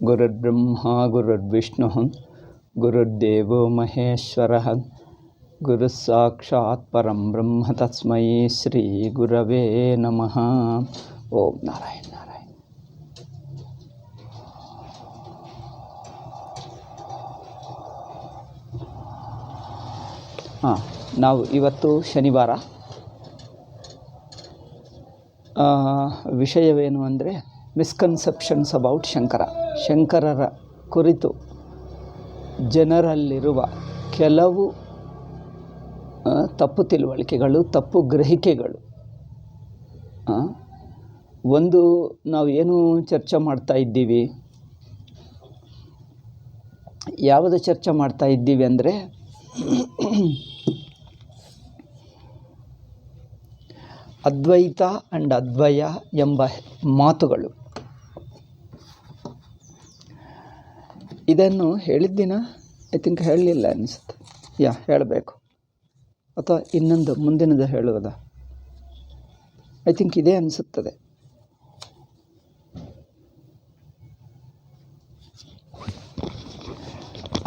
ಗುರುರ್ಬ್ರಹ್ಮ ಗುರುರ್ವಿಷ್ಣು ಗುರುರ್ದೇವೋ ಮಹೇಶ್ವರಃ ಗುರುಃ ಸಾಕ್ಷಾತ್ ಪರಂ ಬ್ರಹ್ಮ ತಸ್ಮೈ ಶ್ರೀ ಗುರವೇ ನಮಃ. ಓಂ ನಾರಾಯಣ ನಾರಾಯಣ. ನಾವು ಇವತ್ತು ಶನಿವಾರ. ವಿಷಯವೇನು ಅಂದರೆ ಮಿಸ್ಕನ್ಸೆಪ್ಷನ್ಸ್ ಅಬೌಟ್ ಶಂಕರರ ಕುರಿತು ಜನರಲ್ಲಿರುವ ಕೆಲವು ತಪ್ಪು ತಿಳುವಳಿಕೆಗಳು, ತಪ್ಪು ಗ್ರಹಿಕೆಗಳು. ಒಂದು, ನಾವು ಏನು ಚರ್ಚೆ ಮಾಡ್ತಾ ಇದ್ದೀವಿ, ಯಾವುದು ಚರ್ಚೆ ಮಾಡ್ತಾ ಇದ್ದೀವಿ ಅಂದರೆ ಅದ್ವೈತ ಆ್ಯಂಡ್ ಅದ್ವಯ ಎಂಬ ಮಾತುಗಳು. ಇದನ್ನು ಹೇಳಿದ್ದಿನ ಐ ಥಿಂಕ್ ಹೇಳಲಿಲ್ಲ ಅನಿಸುತ್ತೆ. ಹೇಳಬೇಕು ಅಥವಾ ಇನ್ನೊಂದು ಮುಂದಿನದು ಹೇಳುವುದ? ಐ ಥಿಂಕ್ ಇದೇ ಅನಿಸುತ್ತದೆ.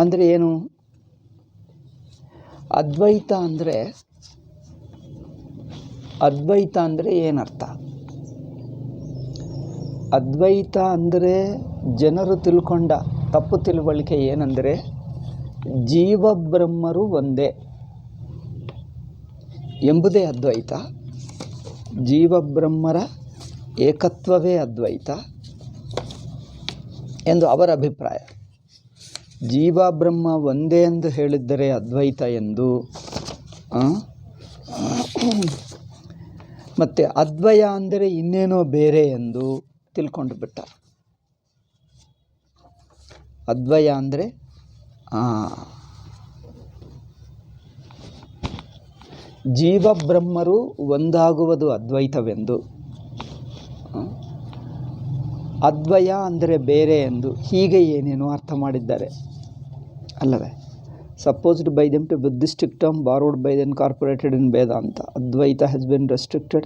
ಅಂದರೆ ಏನು? ಅದ್ವೈತ ಅಂದರೆ ಏನರ್ಥ? ಅದ್ವೈತ ಅಂದರೆ ಜನರು ತಿಳ್ಕೊಂಡ ತಪ್ಪು ತಿಳುವಳಿಕೆ ಏನಂದರೆ ಜೀವಬ್ರಹ್ಮರು ಒಂದೇ ಎಂಬುದೇ ಅದ್ವೈತ. ಜೀವಬ್ರಹ್ಮರ ಏಕತ್ವವೇ ಅದ್ವೈತ ಎಂದು ಅವರ ಅಭಿಪ್ರಾಯ. ಜೀವ ಬ್ರಹ್ಮ ಒಂದೇ ಎಂದು ಹೇಳಿದ್ದರೆ ಅದ್ವೈತ ಎಂದು, ಮತ್ತು ಅದ್ವಯ ಅಂದರೆ ಇನ್ನೇನೋ ಬೇರೆ ಎಂದು ತಿಳ್ಕೊಂಡು ಬಿಟ್ಟ. ಅದ್ವಯ ಅಂದರೆ ಜೀವಬ್ರಹ್ಮರು ಒಂದಾಗುವುದು ಅದ್ವೈತವೆಂದು, ಅದ್ವಯ ಅಂದರೆ ಬೇರೆ ಎಂದು ಹೀಗೆ ಏನೇನೋ ಅರ್ಥ ಮಾಡಿದ್ದಾರೆ ಅಲ್ಲವೇ? Supposed by them to Buddhistic term borrowed by the incorporated in Vedanta. Advaita has been restricted.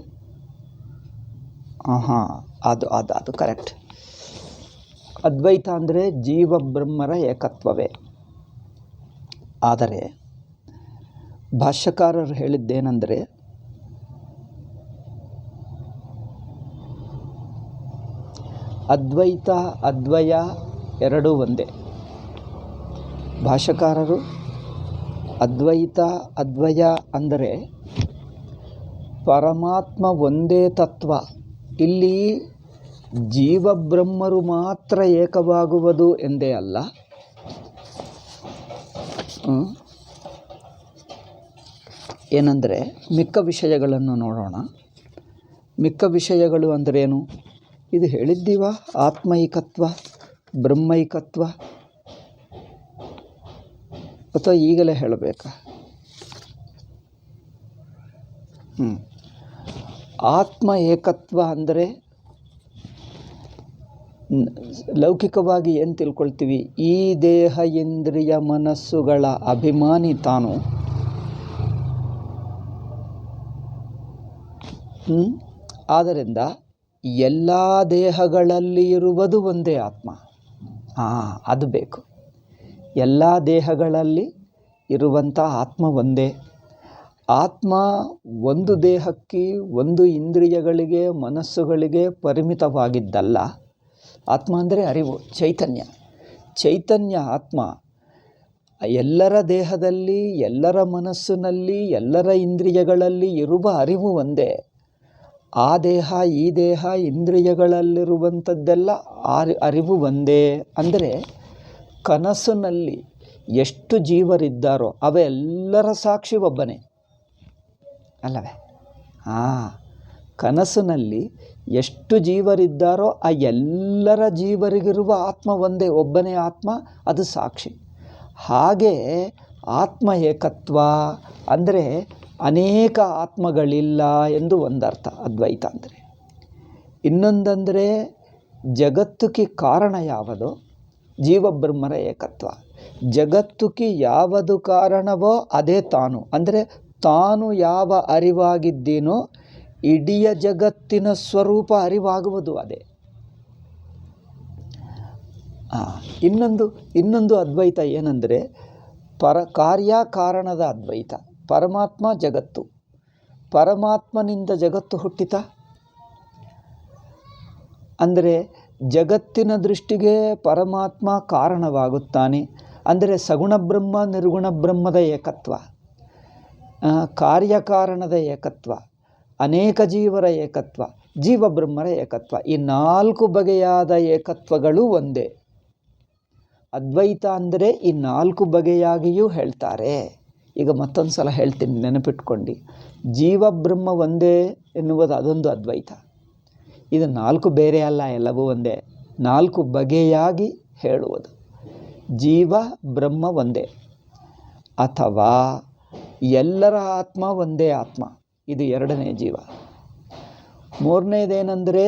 ಅದು ಕರೆಕ್ಟ್. ಅದ್ವೈತ ಅಂದರೆ ಜೀವಬ್ರಹ್ಮರ ಏಕತ್ವವೇ. ಆದರೆ ಭಾಷ್ಯಕಾರರು ಹೇಳಿದ್ದೇನೆಂದರೆ ಅದ್ವೈತ ಅದ್ವಯ ಎರಡೂ ಒಂದೇ. ಭಾಷ್ಯಕಾರರು ಅದ್ವೈತ ಅದ್ವಯ ಅಂದರೆ ಪರಮಾತ್ಮ ಒಂದೇ ತತ್ವ. ಇಲ್ಲಿ ಜೀವಬ್ರಹ್ಮರು ಮಾತ್ರ ಏಕವಾಗುವುದು ಎಂದೇ ಅಲ್ಲ, ಏನಂದರೆ ಮಿಕ್ಕ ವಿಷಯಗಳನ್ನು ನೋಡೋಣ. ಮಿಕ್ಕ ವಿಷಯಗಳು ಅಂದ್ರೇನು? ಇದು ಹೇಳಿದ್ದೀವ, ಆತ್ಮೈಕತ್ವ, ಬ್ರಹ್ಮೈಕತ್ವ, ಅಥವಾ ಈಗಲೇ ಹೇಳಬೇಕಾ? ಆತ್ಮ ಏಕತ್ವ ಅಂದರೆ ಲೌಕಿಕವಾಗಿ ಏನು ತಿಳ್ಕೊಳ್ತೀವಿ? ಈ ದೇಹ ಇಂದ್ರಿಯ ಮನಸ್ಸುಗಳ ಅಭಿಮಾನಿ ತಾನು. ಆದ್ದರಿಂದ ಎಲ್ಲ ದೇಹಗಳಲ್ಲಿ ಇರುವುದು ಒಂದೇ ಆತ್ಮ. ಅದು ಬೇಕು. ಎಲ್ಲ ದೇಹಗಳಲ್ಲಿ ಇರುವಂಥ ಆತ್ಮ ಒಂದೇ. ಆತ್ಮ ಒಂದು ದೇಹಕ್ಕೆ, ಒಂದು ಇಂದ್ರಿಯಗಳಿಗೆ, ಮನಸ್ಸುಗಳಿಗೆ ಪರಿಮಿತವಾಗಿದ್ದಲ್ಲ. ಆತ್ಮ ಅಂದರೆ ಅರಿವು, ಚೈತನ್ಯ ಆತ್ಮ ಎಲ್ಲರ ದೇಹದಲ್ಲಿ, ಎಲ್ಲರ ಮನಸ್ಸಿನಲ್ಲಿ, ಎಲ್ಲರ ಇಂದ್ರಿಯಗಳಲ್ಲಿ ಇರುವ ಅರಿವು ಒಂದೇ. ಆ ದೇಹ, ಈ ದೇಹ, ಇಂದ್ರಿಯಗಳಲ್ಲಿರುವಂಥದ್ದೆಲ್ಲ ಅರಿವು ಒಂದೇ. ಅಂದರೆ ಕನಸಿನಲ್ಲಿ ಎಷ್ಟು ಜೀವರಿದ್ದಾರೋ ಅವೆಲ್ಲರ ಸಾಕ್ಷಿ ಒಬ್ಬನೇ ಅಲ್ಲವೇ? ಕನಸಿನಲ್ಲಿ ಎಷ್ಟು ಜೀವರಿದ್ದಾರೋ ಆ ಎಲ್ಲರ ಜೀವರಿಗಿರುವ ಆತ್ಮ ಒಂದೇ, ಒಬ್ಬನೇ ಆತ್ಮ, ಅದು ಸಾಕ್ಷಿ. ಹಾಗೆ ಆತ್ಮ ಏಕತ್ವ ಅಂದರೆ ಅನೇಕ ಆತ್ಮಗಳಿಲ್ಲ ಎಂದು ಒಂದರ್ಥ ಅದ್ವೈತ ಅಂದರೆ. ಇನ್ನೊಂದಂದರೆ ಜಗತ್ತುಕ್ಕೆ ಕಾರಣ ಯಾವುದು? ಜೀವಬ್ರಹ್ಮರ ಏಕತ್ವ. ಜಗತ್ತುಕ್ಕೆ ಯಾವುದು ಕಾರಣವೋ ಅದೇ ತಾನು. ಅಂದರೆ ತಾನು ಯಾವ ಅರಿವಾಗಿದ್ದೀನೋ ಇಡೀ ಜಗತ್ತಿನ ಸ್ವರೂಪ ಅರಿವಾಗುವುದು ಅದೇ. ಇನ್ನೊಂದು ಅದ್ವೈತ ಏನಂದರೆ ಕಾರ್ಯಕಾರಣದ ಅದ್ವೈತ. ಪರಮಾತ್ಮ ಜಗತ್ತು, ಪರಮಾತ್ಮನಿಂದ ಜಗತ್ತು ಹುಟ್ಟಿತ ಅಂದರೆ ಜಗತ್ತಿನ ದೃಷ್ಟಿಗೆ ಪರಮಾತ್ಮ ಕಾರಣವಾಗುತ್ತಾನೆ. ಅಂದರೆ ಸಗುಣ ಬ್ರಹ್ಮ ನಿರ್ಗುಣ ಬ್ರಹ್ಮದ ಏಕತ್ವ, ಕಾರ್ಯಕಾರಣದ ಏಕತ್ವ, ಅನೇಕ ಜೀವರ ಏಕತ್ವ, ಜೀವ ಬ್ರಹ್ಮರ ಏಕತ್ವ, ಈ 4 ಬಗೆಯಾದ ಏಕತ್ವಗಳು ಒಂದೇ. ಅದ್ವೈತ ಅಂದರೆ ಈ 4 ಬಗೆಯಾಗಿಯೂ ಹೇಳ್ತಾರೆ. ಈಗ ಮತ್ತೊಂದು ಸಲ ಹೇಳ್ತೀನಿ, ನೆನಪಿಟ್ಕೊಂಡು. ಜೀವ ಬ್ರಹ್ಮ ಒಂದೇ ಎನ್ನುವುದು ಅದೊಂದು ಅದ್ವೈತ. ಇದು 4 ಬೇರೆ ಅಲ್ಲ, ಎಲ್ಲವೂ ಒಂದೇ. 4 ಬಗೆಯಾಗಿ ಹೇಳುವುದು. ಜೀವ ಬ್ರಹ್ಮ ಒಂದೇ, ಅಥವಾ ಎಲ್ಲರ ಆತ್ಮ ಒಂದೇ ಆತ್ಮ, ಇದು 2ನೇ ಜೀವ. 3ನೇದೇನೆಂದರೆ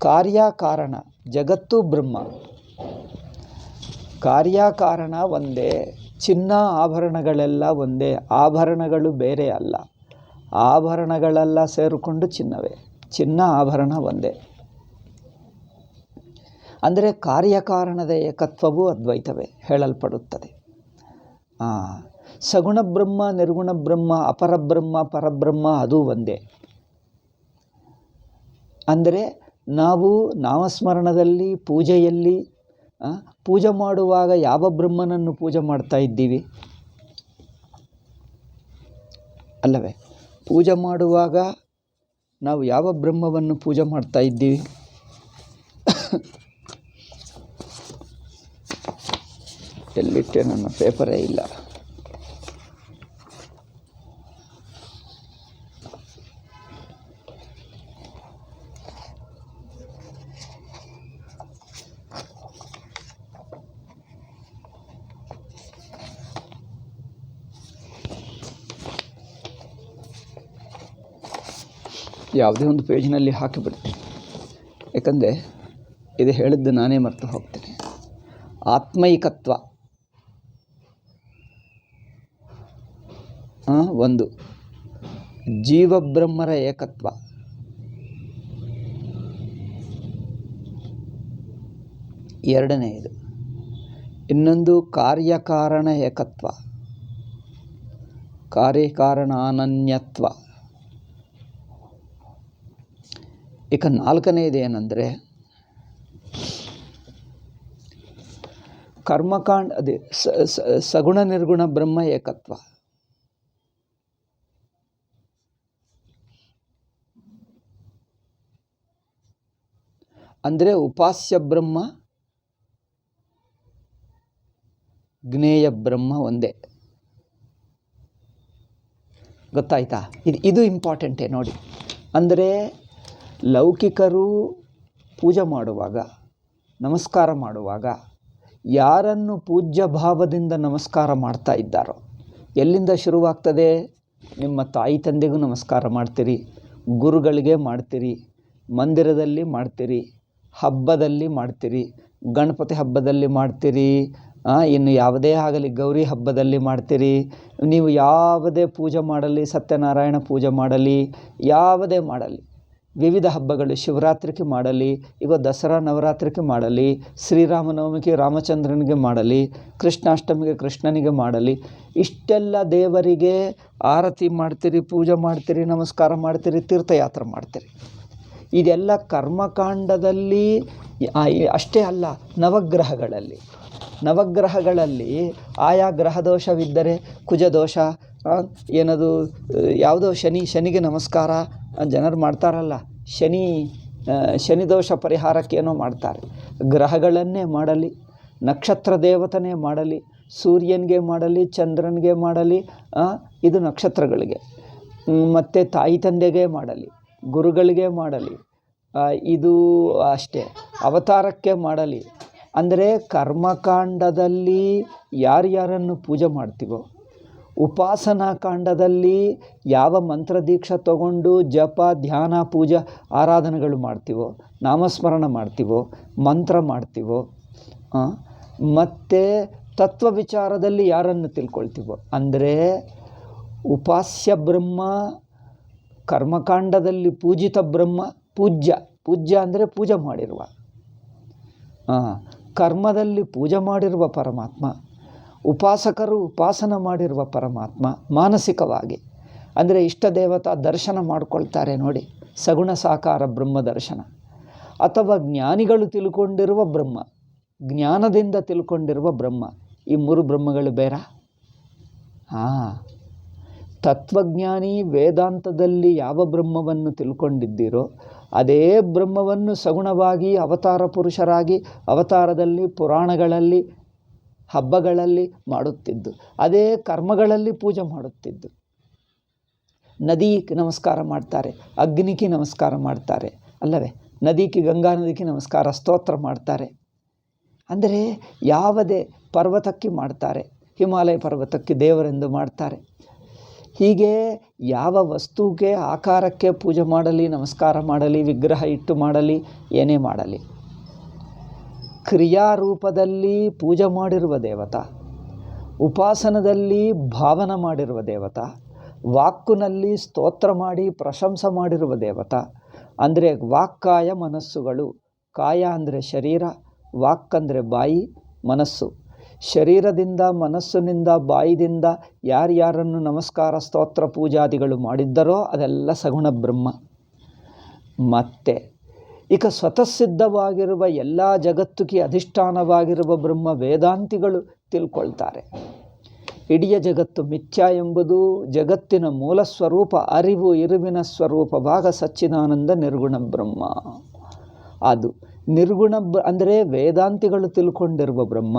ಕಾರ್ಯಕಾರಣ, ಜಗತ್ತು ಬ್ರಹ್ಮ, ಕಾರ್ಯಕಾರಣ ಒಂದೇ. ಚಿನ್ನ ಆಭರಣಗಳೆಲ್ಲ ಒಂದೇ, ಆಭರಣಗಳು ಬೇರೆ ಅಲ್ಲ. ಆಭರಣಗಳೆಲ್ಲ ಸೇರಿಕೊಂಡು ಚಿನ್ನವೇ, ಚಿನ್ನ ಆಭರಣ ಒಂದೇ. ಅಂದರೆ ಕಾರ್ಯಕಾರಣದ ಏಕತ್ವವು ಅದ್ವೈತವೇ ಹೇಳಲ್ಪಡುತ್ತದೆ. ಸಗುಣ ಬ್ರಹ್ಮ ನಿರ್ಗುಣ ಬ್ರಹ್ಮ ಅಪರಬ್ರಹ್ಮ ಪರಬ್ರಹ್ಮ ಅದು ಒಂದೇ. ಅಂದರೆ ನಾವು ನಾಮಸ್ಮರಣದಲ್ಲಿ ಪೂಜೆಯಲ್ಲಿ ಪೂಜೆ ಮಾಡುವಾಗ ಯಾವ ಬ್ರಹ್ಮನನ್ನು ಪೂಜೆ ಮಾಡ್ತಾ ಇದ್ದೀವಿ ಅಲ್ಲವೇ? ಪೂಜೆ ಮಾಡುವಾಗ ನಾವು ಯಾವ ಬ್ರಹ್ಮವನ್ನು ಪೂಜೆ ಮಾಡ್ತಾ ಇದ್ದೀವಿ? ಎಲ್ಲಿಟ್ಟೆ? ನನ್ನ ಪೇಪರೇ ಇಲ್ಲ. ಯಾವುದೇ ಒಂದು ಪೇಜ್ನಲ್ಲಿ ಹಾಕಿಬಿಡ್ತೀನಿ, ಯಾಕಂದರೆ ಇದು ಹೇಳಿದ್ದು ನಾನೇ ಮರೆತು ಹೋಗ್ತೀನಿ. ಆತ್ಮೈಕತ್ವ ಒಂದು, ಜೀವಬ್ರಹ್ಮರ ಏಕತ್ವ, ಎರಡನೆಯದು. ಇನ್ನೊಂದು ಕಾರ್ಯಕಾರಣ ಏಕತ್ವ, ಕಾರ್ಯಕಾರಣ ಅನನ್ಯತ್ವ. ಈಗ 4ನೇದು ಏನಂದರೆ ಕರ್ಮಕಾಂಡ, ಅದೇ ಸಗುಣ ನಿರ್ಗುಣ ಬ್ರಹ್ಮ ಏಕತ್ವ. ಅಂದರೆ ಉಪಾಸ್ಯ ಬ್ರಹ್ಮ ಜ್ಞೇಯ ಬ್ರಹ್ಮ ಒಂದೇ. ಗೊತ್ತಾಯ್ತಾ? ಇದು ಇಂಪಾರ್ಟೆಂಟೇ ನೋಡಿ. ಅಂದರೆ ಲೌಕಿಕರು ಪೂಜೆ ಮಾಡುವಾಗ, ನಮಸ್ಕಾರ ಮಾಡುವಾಗ ಯಾರನ್ನು ಪೂಜ್ಯ ಭಾವದಿಂದ ನಮಸ್ಕಾರ ಮಾಡ್ತಾ ಇದ್ದಾರೋ, ಎಲ್ಲಿಂದ ಶುರುವಾಗ್ತದೆ? ನಿಮ್ಮ ತಾಯಿ ತಂದೆಗೂ ನಮಸ್ಕಾರ ಮಾಡ್ತೀರಿ, ಗುರುಗಳಿಗೆ ಮಾಡ್ತೀರಿ, ಮಂದಿರದಲ್ಲಿ ಮಾಡ್ತೀರಿ, ಹಬ್ಬದಲ್ಲಿ ಮಾಡ್ತೀರಿ, ಗಣಪತಿ ಹಬ್ಬದಲ್ಲಿ ಮಾಡ್ತೀರಿ, ಇನ್ನು ಯಾವುದೇ ಆಗಲಿ ಗೌರಿ ಹಬ್ಬದಲ್ಲಿ ಮಾಡ್ತೀರಿ. ನೀವು ಯಾವುದೇ ಪೂಜೆ ಮಾಡಲಿ, ಸತ್ಯನಾರಾಯಣ ಪೂಜೆ ಮಾಡಲಿ, ಯಾವುದೇ ಮಾಡಲಿ, ವಿವಿಧ ಹಬ್ಬಗಳು, ಶಿವರಾತ್ರಿಗೆ ಮಾಡಲಿ, ಈಗ ದಸರಾ ನವರಾತ್ರಿಗೆ ಮಾಡಲಿ, ಶ್ರೀರಾಮನವಮಿಗೆ ರಾಮಚಂದ್ರನಿಗೆ ಮಾಡಲಿ, ಕೃಷ್ಣಾಷ್ಟಮಿಗೆ ಕೃಷ್ಣನಿಗೆ ಮಾಡಲಿ, ಇಷ್ಟೆಲ್ಲ ದೇವರಿಗೆ ಆರತಿ ಮಾಡ್ತೀರಿ, ಪೂಜೆ ಮಾಡ್ತೀರಿ, ನಮಸ್ಕಾರ ಮಾಡ್ತೀರಿ, ತೀರ್ಥಯಾತ್ರೆ ಮಾಡ್ತೀರಿ. ಇದೆಲ್ಲ ಕರ್ಮಕಾಂಡದಲ್ಲಿ ಅಷ್ಟೇ ಅಲ್ಲ, ನವಗ್ರಹಗಳಲ್ಲಿ ಆಯಾ ಗ್ರಹದೋಷವಿದ್ದರೆ, ಕುಜದೋಷ, ಏನದು ಯಾವುದೋ ಶನಿಗೆ ನಮಸ್ಕಾರ ಜನರು ಮಾಡ್ತಾರಲ್ಲ, ಶನಿ ದೋಷ ಪರಿಹಾರಕ್ಕೆ ಏನೋ ಮಾಡ್ತಾರೆ. ಗ್ರಹಗಳನ್ನೇ ಮಾಡಲಿ, ನಕ್ಷತ್ರ ದೇವತನೇ ಮಾಡಲಿ, ಸೂರ್ಯನಿಗೆ ಮಾಡಲಿ, ಚಂದ್ರನಿಗೆ ಮಾಡಲಿ, ಇದು ನಕ್ಷತ್ರಗಳಿಗೆ, ಮತ್ತು ತಾಯಿ ತಂದೆಗೆ ಮಾಡಲಿ, ಗುರುಗಳಿಗೆ ಮಾಡಲಿ, ಇದು ಅಷ್ಟೇ, ಅವತಾರಕ್ಕೆ ಮಾಡಲಿ. ಅಂದರೆ ಕರ್ಮಕಾಂಡದಲ್ಲಿ ಯಾರ್ಯಾರನ್ನು ಪೂಜೆ ಮಾಡ್ತೀವೋ, ಉಪಾಸನಾ ಕಾಂಡದಲ್ಲಿ ಯಾವ ಮಂತ್ರ ದೀಕ್ಷೆ ತಗೊಂಡು ಜಪ ಧ್ಯಾನ ಪೂಜಾ ಆರಾಧನೆಗಳು ಮಾಡ್ತೀವೋ, ನಾಮಸ್ಮರಣ ಮಾಡ್ತೀವೋ, ಮಂತ್ರ ಮಾಡ್ತೀವೋ, ಮತ್ತು ತತ್ವ ವಿಚಾರದಲ್ಲಿ ಯಾರನ್ನು ತಿಳ್ಕೊಳ್ತೀವೋ, ಅಂದರೆ ಉಪಾಸ್ಯ ಬ್ರಹ್ಮ, ಕರ್ಮಕಾಂಡದಲ್ಲಿ ಪೂಜಿತ ಬ್ರಹ್ಮ, ಪೂಜ್ಯ ಅಂದರೆ ಪೂಜೆ ಮಾಡಿರುವ, ಕರ್ಮದಲ್ಲಿ ಪೂಜೆ ಮಾಡಿರುವ ಪರಮಾತ್ಮ, ಉಪಾಸಕರು ಉಪಾಸನ ಮಾಡಿರುವ ಪರಮಾತ್ಮ ಮಾನಸಿಕವಾಗಿ. ಅಂದರೆ ಇಷ್ಟ ದೇವತಾ ದರ್ಶನ ಮಾಡ್ಕೊಳ್ತಾರೆ ನೋಡಿ, ಸಗುಣ ಸಾಕಾರ ಬ್ರಹ್ಮ ದರ್ಶನ. ಅಥವಾ ಜ್ಞಾನಿಗಳು ತಿಳ್ಕೊಂಡಿರುವ ಬ್ರಹ್ಮ, ಜ್ಞಾನದಿಂದ ತಿಳ್ಕೊಂಡಿರುವ ಬ್ರಹ್ಮ. ಈ ಮೂರು ಬ್ರಹ್ಮಗಳು ಬೇಡ. ತತ್ವಜ್ಞಾನಿ ವೇದಾಂತದಲ್ಲಿ ಯಾವ ಬ್ರಹ್ಮವನ್ನು ತಿಳ್ಕೊಂಡಿದ್ದೀರೋ ಅದೇ ಬ್ರಹ್ಮವನ್ನು ಸಗುಣವಾಗಿ ಅವತಾರ ಪುರುಷರಾಗಿ ಅವತಾರದಲ್ಲಿ ಪುರಾಣಗಳಲ್ಲಿ ಹಬ್ಬಗಳಲ್ಲಿ ಮಾಡುತ್ತಿದ್ದು, ಅದೇ ಕರ್ಮಗಳಲ್ಲಿ ಪೂಜೆ ಮಾಡುತ್ತಿದ್ದು. ನದಿಗೆ ನಮಸ್ಕಾರ ಮಾಡ್ತಾರೆ, ಅಗ್ನಿಗೆ ನಮಸ್ಕಾರ ಮಾಡ್ತಾರೆ ಅಲ್ಲವೇ? ನದಿಗೆ, ಗಂಗಾ ನದಿಗೆ ನಮಸ್ಕಾರ, ಸ್ತೋತ್ರ ಮಾಡ್ತಾರೆ. ಅಂದರೆ ಯಾವುದೇ ಪರ್ವತಕ್ಕೆ ಮಾಡ್ತಾರೆ, ಹಿಮಾಲಯ ಪರ್ವತಕ್ಕೆ ದೇವರೆಂದು ಮಾಡ್ತಾರೆ. ಹೀಗೆ ಯಾವ ವಸ್ತುಗೆ ಆಕಾರಕ್ಕೆ ಪೂಜೆ ಮಾಡಲಿ, ನಮಸ್ಕಾರ ಮಾಡಲಿ, ವಿಗ್ರಹ ಇಟ್ಟು ಮಾಡಲಿ, ಏನೇ ಮಾಡಲಿ, ಕ್ರಿಯಾರೂಪದಲ್ಲಿ ಪೂಜೆ ಮಾಡಿರುವ ದೇವತಾ, ಉಪಾಸನದಲ್ಲಿ ಭಾವನ ಮಾಡಿರುವ ದೇವತಾ, ವಾಕ್ಕಿನಲ್ಲಿ ಸ್ತೋತ್ರ ಮಾಡಿ ಪ್ರಶಂಸೆ ಮಾಡಿರುವ ದೇವತಾ. ಅಂದರೆ ವಾಕ್ಕಾಯ ಮನಸ್ಸುಗಳು. ಕಾಯ ಅಂದರೆ ಶರೀರ, ವಾಕ್ಕಂದರೆ ಬಾಯಿ, ಮನಸ್ಸು. ಶರೀರದಿಂದ, ಮನಸ್ಸಿನಿಂದ, ಬಾಯಿದಿಂದ ಯಾರ್ಯಾರನ್ನು ನಮಸ್ಕಾರ ಸ್ತೋತ್ರ ಪೂಜಾದಿಗಳು ಮಾಡಿದ್ದರೋ ಅದೆಲ್ಲ ಸಗುಣ ಬ್ರಹ್ಮ. ಮತ್ತೆ ಈಗ ಸ್ವತಃಸಿದ್ಧವಾಗಿರುವ ಎಲ್ಲ ಜಗತ್ತಿಗೆ ಅಧಿಷ್ಠಾನವಾಗಿರುವ ಬ್ರಹ್ಮ ವೇದಾಂತಿಗಳು ತಿಳ್ಕೊಳ್ತಾರೆ. ಇಡೀ ಜಗತ್ತು ಮಿಥ್ಯ ಎಂಬುದು ಜಗತ್ತಿನ ಮೂಲ ಸ್ವರೂಪ, ಅರಿವು ಇರುವಿನ ಸ್ವರೂಪ ಭಾಗ ಸಚ್ಚಿದಾನಂದ ನಿರ್ಗುಣ ಬ್ರಹ್ಮ. ಅದು ನಿರ್ಗುಣ ಅಂದರೆ ವೇದಾಂತಿಗಳು ತಿಳ್ಕೊಂಡಿರುವ ಬ್ರಹ್ಮ.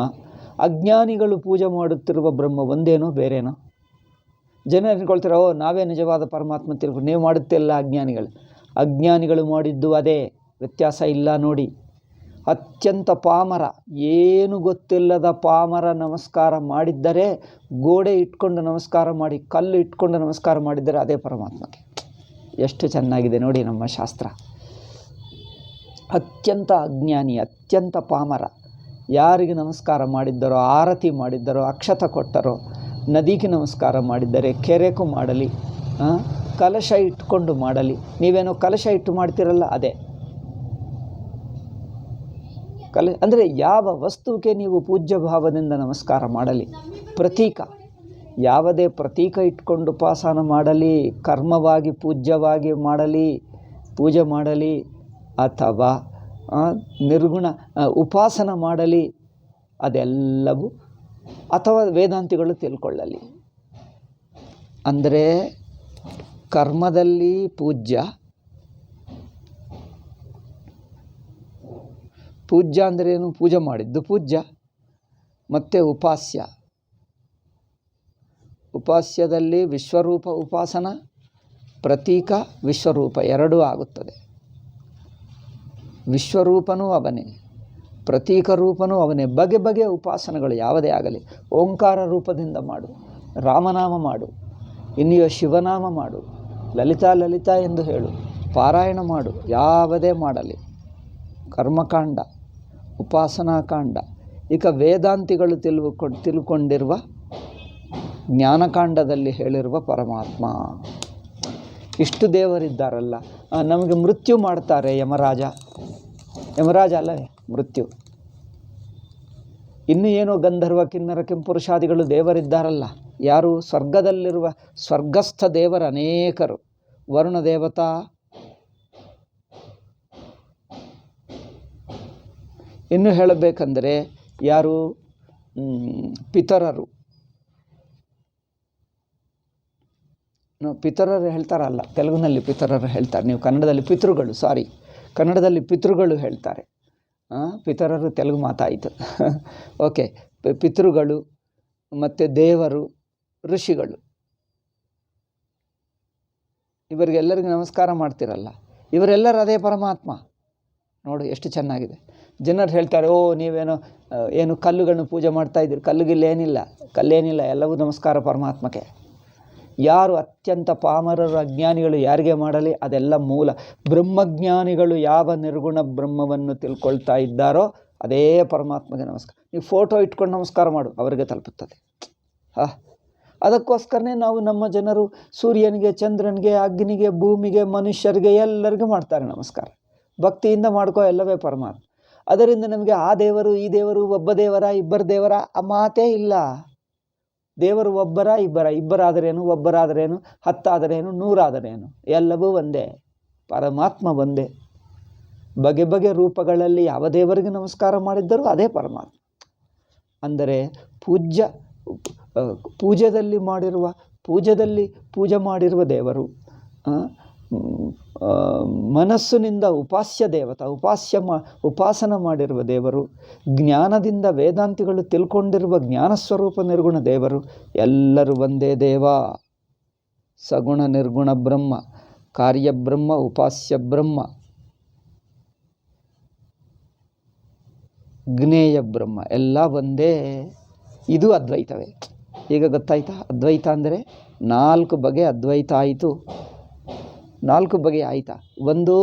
ಅಜ್ಞಾನಿಗಳು ಪೂಜೆ ಮಾಡುತ್ತಿರುವ ಬ್ರಹ್ಮ ಒಂದೇನೋ ಬೇರೇನೋ. ಜನ ಅನ್ಕೊಳ್ತಾರೆ, ನಾವೇ ನಿಜವಾದ ಪರಮಾತ್ಮ ತಿಳ್ಕೊಂಡು. ನೀವು ಮಾಡುತ್ತಿಲ್ಲ ಅಜ್ಞಾನಿಗಳು ಮಾಡಿದ್ದು ಅದೇ, ವ್ಯತ್ಯಾಸ ಇಲ್ಲ ನೋಡಿ. ಅತ್ಯಂತ ಪಾಮರ, ಏನು ಗೊತ್ತಿಲ್ಲದ ಪಾಮರ ನಮಸ್ಕಾರ ಮಾಡಿದ್ದರೆ, ಗೋಡೆ ಇಟ್ಕೊಂಡು ನಮಸ್ಕಾರ ಮಾಡಿ, ಕಲ್ಲು ಇಟ್ಕೊಂಡು ನಮಸ್ಕಾರ ಮಾಡಿದ್ದರೆ ಅದೇ ಪರಮಾತ್ಮಕ್ಕೆ. ಎಷ್ಟು ಚೆನ್ನಾಗಿದೆ ನೋಡಿ ನಮ್ಮ ಶಾಸ್ತ್ರ. ಅತ್ಯಂತ ಅಜ್ಞಾನಿ, ಅತ್ಯಂತ ಪಾಮರ ಯಾರಿಗೆ ನಮಸ್ಕಾರ ಮಾಡಿದ್ದರೋ, ಆರತಿ ಮಾಡಿದ್ದರೋ, ಅಕ್ಷತ ಕೊಟ್ಟರೋ, ನದಿಗೆ ನಮಸ್ಕಾರ ಮಾಡಿದ್ದರೆ, ಕೆರೆಗೂ ಮಾಡಲಿ, ಕಲಶ ಇಟ್ಕೊಂಡು ಮಾಡಲಿ. ನೀವೇನೋ ಕಲಶ ಇಟ್ಟು ಮಾಡ್ತೀರಲ್ಲ, ಅದೇ ಅಂದರೆ ಯಾವ ವಸ್ತುವಿಗೆ ನೀವು ಪೂಜ್ಯ ಭಾವದಿಂದ ನಮಸ್ಕಾರ ಮಾಡಲಿ, ಪ್ರತೀಕ ಯಾವುದೇ ಪ್ರತೀಕ ಇಟ್ಕೊಂಡು ಉಪಾಸನ ಮಾಡಲಿ, ಕರ್ಮವಾಗಿ ಪೂಜ್ಯವಾಗಿ ಮಾಡಲಿ, ಪೂಜೆ ಮಾಡಲಿ, ಅಥವಾ ನಿರ್ಗುಣ ಉಪಾಸನ ಮಾಡಲಿ, ಅದೆಲ್ಲವೂ ಅಥವಾ ವೇದಾಂತಿಗಳು ತಿಳ್ಕೊಳ್ಳಲಿ. ಅಂದರೆ ಕರ್ಮದಲ್ಲಿ ಪೂಜ್ಯ ಅಂದ್ರೇನು? ಪೂಜೆ ಮಾಡಿದ್ದು ಪೂಜ್ಯ. ಮತ್ತು ಉಪಾಸ್ಯದಲ್ಲಿ ವಿಶ್ವರೂಪ ಉಪಾಸನ, ಪ್ರತೀಕ ವಿಶ್ವರೂಪ ಎರಡೂ ಆಗುತ್ತದೆ. ವಿಶ್ವರೂಪನೂ ಅವನೇ, ಪ್ರತೀಕ ರೂಪನೂ ಅವನೇ. ಬಗೆ ಬಗೆಯ ಉಪಾಸನೆಗಳು ಯಾವುದೇ ಆಗಲಿ, ಓಂಕಾರ ರೂಪದಿಂದ ಮಾಡು, ರಾಮನಾಮ ಮಾಡು, ಇನ್ನಿಯೋ ಶಿವನಾಮ ಮಾಡು, ಲಲಿತಾ ಎಂದು ಹೇಳು, ಪಾರಾಯಣ ಮಾಡು, ಯಾವುದೇ ಮಾಡಲಿ, ಕರ್ಮಕಾಂಡ, ಉಪಾಸನಾಕಾಂಡ. ಈಗ ವೇದಾಂತಿಗಳು ತಿಳ್ಕೊಂಡಿರುವ ಜ್ಞಾನಕಾಂಡದಲ್ಲಿ ಹೇಳಿರುವ ಪರಮಾತ್ಮ. ಇಷ್ಟು ದೇವರಿದ್ದಾರಲ್ಲ. ನಮಗೆ ಮೃತ್ಯು ಮಾಡ್ತಾರೆ ಯಮರಾಜ ಅಲ್ಲವೇ ಮೃತ್ಯು. ಇನ್ನು ಏನೋ ಗಂಧರ್ವ ಕಿನ್ನರ ಕೆಂಪುರುಷಾದಿಗಳು ದೇವರಿದ್ದಾರಲ್ಲ. ಯಾರು? ಸ್ವರ್ಗದಲ್ಲಿರುವ ಸ್ವರ್ಗಸ್ಥ ದೇವರು ಅನೇಕರು. ವರುಣ ದೇವತಾ, ಇನ್ನು ಹೇಳಬೇಕಂದರೆ ಯಾರು? ಪಿತರರು. ಪಿತರರು ಹೇಳ್ತಾರಲ್ಲ, ತೆಲುಗಿನಲ್ಲಿ ಪಿತರರು ಹೇಳ್ತಾರೆ. ನೀವು ಕನ್ನಡದಲ್ಲಿ ಪಿತೃಗಳು, ಕನ್ನಡದಲ್ಲಿ ಪಿತೃಗಳು ಹೇಳ್ತಾರೆ. ಪಿತರರು ತೆಲುಗು ಮಾತಾಯಿತು. ಓಕೆ, ಪಿತೃಗಳು ಮತ್ತು ದೇವರು, ಋಷಿಗಳು, ಇವರಿಗೆಲ್ಲರಿಗೂ ನಮಸ್ಕಾರ ಮಾಡ್ತಿರಲ್ಲ, ಇವರೆಲ್ಲರೂ ಅದೇ ಪರಮಾತ್ಮ. ನೋಡು ಎಷ್ಟು ಚೆನ್ನಾಗಿದೆ. ಜನರು ಹೇಳ್ತಾರೆ, ನೀವೇನು ಕಲ್ಲುಗಳನ್ನು ಪೂಜೆ ಮಾಡ್ತಾಯಿದ್ದೀರಿ, ಕಲ್ಲೇನಿಲ್ಲ, ಎಲ್ಲವೂ ನಮಸ್ಕಾರ ಪರಮಾತ್ಮಕ್ಕೆ. ಯಾರು ಅತ್ಯಂತ ಪಾಮರರು, ಅಜ್ಞಾನಿಗಳು ಯಾರಿಗೆ ಮಾಡಲಿ, ಅದೆಲ್ಲ ಮೂಲ. ಬ್ರಹ್ಮಜ್ಞಾನಿಗಳು ಯಾವ ನಿರ್ಗುಣ ಬ್ರಹ್ಮವನ್ನು ತಿಳ್ಕೊಳ್ತಾ ಇದ್ದಾರೋ ಅದೇ ಪರಮಾತ್ಮಗೆ ನಮಸ್ಕಾರ. ನೀವು ಫೋಟೋ ಇಟ್ಕೊಂಡು ನಮಸ್ಕಾರ ಮಾಡು, ಅವರಿಗೆ ತಲುಪುತ್ತದೆ. ಅದಕ್ಕೋಸ್ಕರನೇ ನಾವು ನಮ್ಮ ಜನರು ಸೂರ್ಯನಿಗೆ, ಚಂದ್ರನಿಗೆ, ಅಗ್ನಿಗೆ, ಭೂಮಿಗೆ, ಮನುಷ್ಯರಿಗೆ ಎಲ್ಲರಿಗೂ ಮಾಡ್ತಾರೆ ನಮಸ್ಕಾರ. ಭಕ್ತಿಯಿಂದ ಮಾಡ್ಕೋ, ಎಲ್ಲವೇ ಪರಮಾತ್ಮ. ಅದರಿಂದ ನಮಗೆ ಆ ದೇವರು ಈ ದೇವರು, ಒಬ್ಬ ದೇವರ ಇಬ್ಬರು ದೇವರ ಆ ಮಾತೇ ಇಲ್ಲ. ದೇವರು ಒಬ್ಬರ ಇಬ್ಬರಾದರೇನು, ಒಬ್ಬರಾದರೇನು, 10 ಆದರೇನು, 100 ಆದರೇನು, ಎಲ್ಲವೂ ಒಂದೇ. ಪರಮಾತ್ಮ ಒಂದೇ. ಬಗೆ ಬಗೆ ರೂಪಗಳಲ್ಲಿ ಯಾವ ದೇವರಿಗೆ ನಮಸ್ಕಾರ ಮಾಡಿದ್ದರೂ ಅದೇ ಪರಮಾತ್ಮ. ಅಂದರೆ ಪೂಜೆಯಲ್ಲಿ ಪೂಜೆ ಮಾಡಿರುವ ದೇವರು, ಮನಸ್ಸಿನಿಂದ ಉಪಾಸ್ಯ ದೇವತ ಉಪಾಸನ ಮಾಡಿರುವ ದೇವರು, ಜ್ಞಾನದಿಂದ ವೇದಾಂತಿಗಳು ತಿಳ್ಕೊಂಡಿರುವ ಜ್ಞಾನಸ್ವರೂಪ ನಿರ್ಗುಣ ದೇವರು, ಎಲ್ಲರೂ ಒಂದೇ ದೇವ. ಸಗುಣ ನಿರ್ಗುಣ ಬ್ರಹ್ಮ, ಕಾರ್ಯಬ್ರಹ್ಮ, ಉಪಾಸ್ಯ ಬ್ರಹ್ಮ, ಜ್ಞೇಯ ಬ್ರಹ್ಮ, ಎಲ್ಲ ಒಂದೇ. ಇದು ಅದ್ವೈತವೇ. ಈಗ ಗೊತ್ತಾಯ್ತಾ? ಅದ್ವೈತ ಅಂದರೆ 4 ಬಗೆ ಅದ್ವೈತ ಆಯಿತು. 4 ಬಗೆ ಆಯಿತಾ? ಒಂದು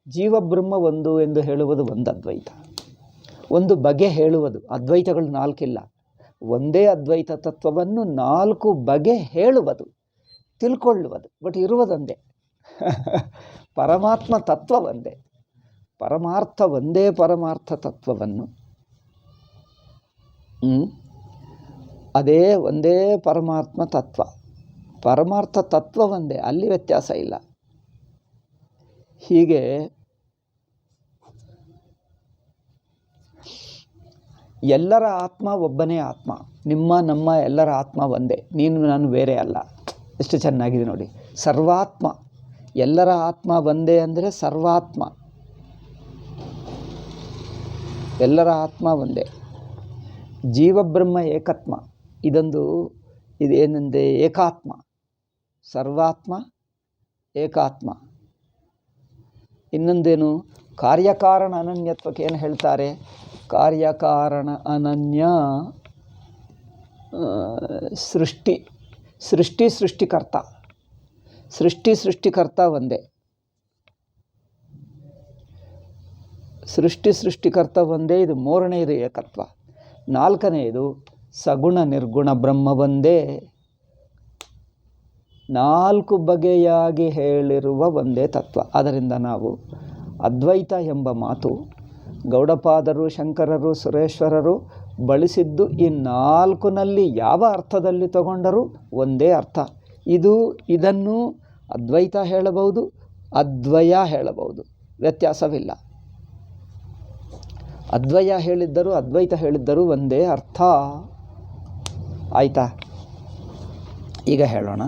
ಜೀವಬ್ರಹ್ಮ ಒಂದು ಎಂದು ಹೇಳುವುದು ಒಂದು ಅದ್ವೈತ. ಒಂದು ಬಗೆ ಹೇಳುವುದು. ಅದ್ವೈತಗಳು 4 ಇಲ್ಲ. ಒಂದೇ ಅದ್ವೈತ ತತ್ವವನ್ನು 4 ಬಗೆ ಹೇಳುವುದು, ತಿಳ್ಕೊಳ್ಳುವುದು. ಬಟ್ ಇರುವುದೊಂದೇ. ಪರಮಾತ್ಮ ತತ್ವ ಒಂದೇ. ಪರಮಾರ್ಥ ಒಂದೇ. ಪರಮಾರ್ಥ ತತ್ವವನ್ನು ಅದೇ ಒಂದೇ ಪರಮಾತ್ಮ ತತ್ವ. ಪರಮಾರ್ಥ ತತ್ವ ಒಂದೇ, ಅಲ್ಲಿ ವ್ಯತ್ಯಾಸ ಇಲ್ಲ. ಹೀಗೆ ಎಲ್ಲರ ಆತ್ಮ ಒಬ್ಬನೇ ಆತ್ಮ. ನಮ್ಮ ಎಲ್ಲರ ಆತ್ಮ ಒಂದೇ. ನೀನು ನಾನು ಬೇರೆ ಅಲ್ಲ. ಎಷ್ಟು ಚೆನ್ನಾಗಿದೆ ನೋಡಿ. ಸರ್ವಾತ್ಮ, ಎಲ್ಲರ ಆತ್ಮ ಒಂದೇ ಅಂದರೆ ಸರ್ವಾತ್ಮ, ಎಲ್ಲರ ಆತ್ಮ ಒಂದೇ. ಜೀವಬ್ರಹ್ಮ ಏಕತ್ಮ, ಇದೇನೆಂದರೆ ಏಕಾತ್ಮ. ಸರ್ವಾತ್ಮ ಏಕಾತ್ಮ. ಇನ್ನೊಂದೇನು? ಕಾರ್ಯಕಾರಣ ಅನನ್ಯತ್ವಕ್ಕೆ ಏನು ಹೇಳ್ತಾರೆ? ಕಾರ್ಯಕಾರಣ ಅನನ್ಯ ಸೃಷ್ಟಿಕರ್ತ. ಸೃಷ್ಟಿಕರ್ತ ಒಂದೇ. ಸೃಷ್ಟಿಕರ್ತ ಒಂದೇ. ಇದು 3ನೇದು ಏಕತ್ವ. 4ನೇದು ಸಗುಣ ನಿರ್ಗುಣ ಬ್ರಹ್ಮ ಒಂದೇ. 4 ಬಗೆಯಾಗಿ ಹೇಳಿರುವ ಒಂದೇ ತತ್ವ. ಅದರಿಂದ ನಾವು ಅದ್ವೈತ ಎಂಬ ಮಾತು ಗೌಡಪಾದರು, ಶಂಕರರು, ಸುರೇಶ್ವರರು ಬಳಸಿದ್ದು ಈ 4ನಲ್ಲಿ ಯಾವ ಅರ್ಥದಲ್ಲಿ ತಗೊಂಡರೂ ಒಂದೇ ಅರ್ಥ. ಇದನ್ನು ಅದ್ವೈತ ಹೇಳಬಹುದು, ಅದ್ವಯ ಹೇಳಬಹುದು, ವ್ಯತ್ಯಾಸವಿಲ್ಲ. ಅದ್ವಯ ಹೇಳಿದ್ದರೂ ಅದ್ವೈತ ಹೇಳಿದ್ದರೂ ಒಂದೇ ಅರ್ಥ. ಆಯಿತಾ? ಈಗ ಹೇಳೋಣ.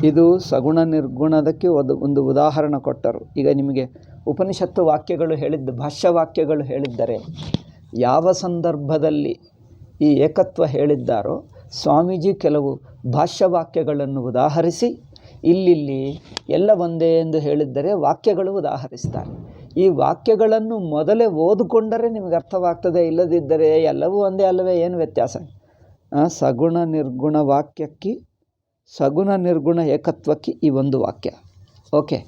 ಇದು ಸಗುಣ ನಿರ್ಗುಣದಕ್ಕೆ ಒಂದು ಉದಾಹರಣೆ ಕೊಟ್ಟರು. ಈಗ ನಿಮಗೆ ಉಪನಿಷತ್ತು ವಾಕ್ಯಗಳು ಭಾಷ್ಯವಾಕ್ಯಗಳು ಹೇಳಿದ್ದರೆ ಯಾವ ಸಂದರ್ಭದಲ್ಲಿ ಈ ಏಕತ್ವ ಹೇಳಿದ್ದಾರೋ ಸ್ವಾಮೀಜಿ ಕೆಲವು ಭಾಷ್ಯವಾಕ್ಯಗಳನ್ನು ಉದಾಹರಿಸಿ ಇಲ್ಲಿ ಎಲ್ಲ ಒಂದೇ ಎಂದು ಹೇಳಿದ್ದರೆ ವಾಕ್ಯಗಳು ಉದಾಹರಿಸ್ತಾರೆ. ಈ ವಾಕ್ಯಗಳನ್ನು ಮೊದಲೇ ಓದಿಕೊಂಡರೆ ನಿಮಗೆ ಅರ್ಥವಾಗ್ತದೆ. ಇಲ್ಲದಿದ್ದರೆ ಎಲ್ಲವೂ ಒಂದೇ ಅಲ್ಲವೇ, ಏನು ವ್ಯತ್ಯಾಸ? ಸಗುಣ ನಿರ್ಗುಣ ವಾಕ್ಯಕ್ಕೆ, ಸಗುಣ ನಿರ್ಗುಣ ಏಕತ್ವಕ್ಕೆ ಈ ಒಂದು ವಾಕ್ಯ. ಓಕೆ.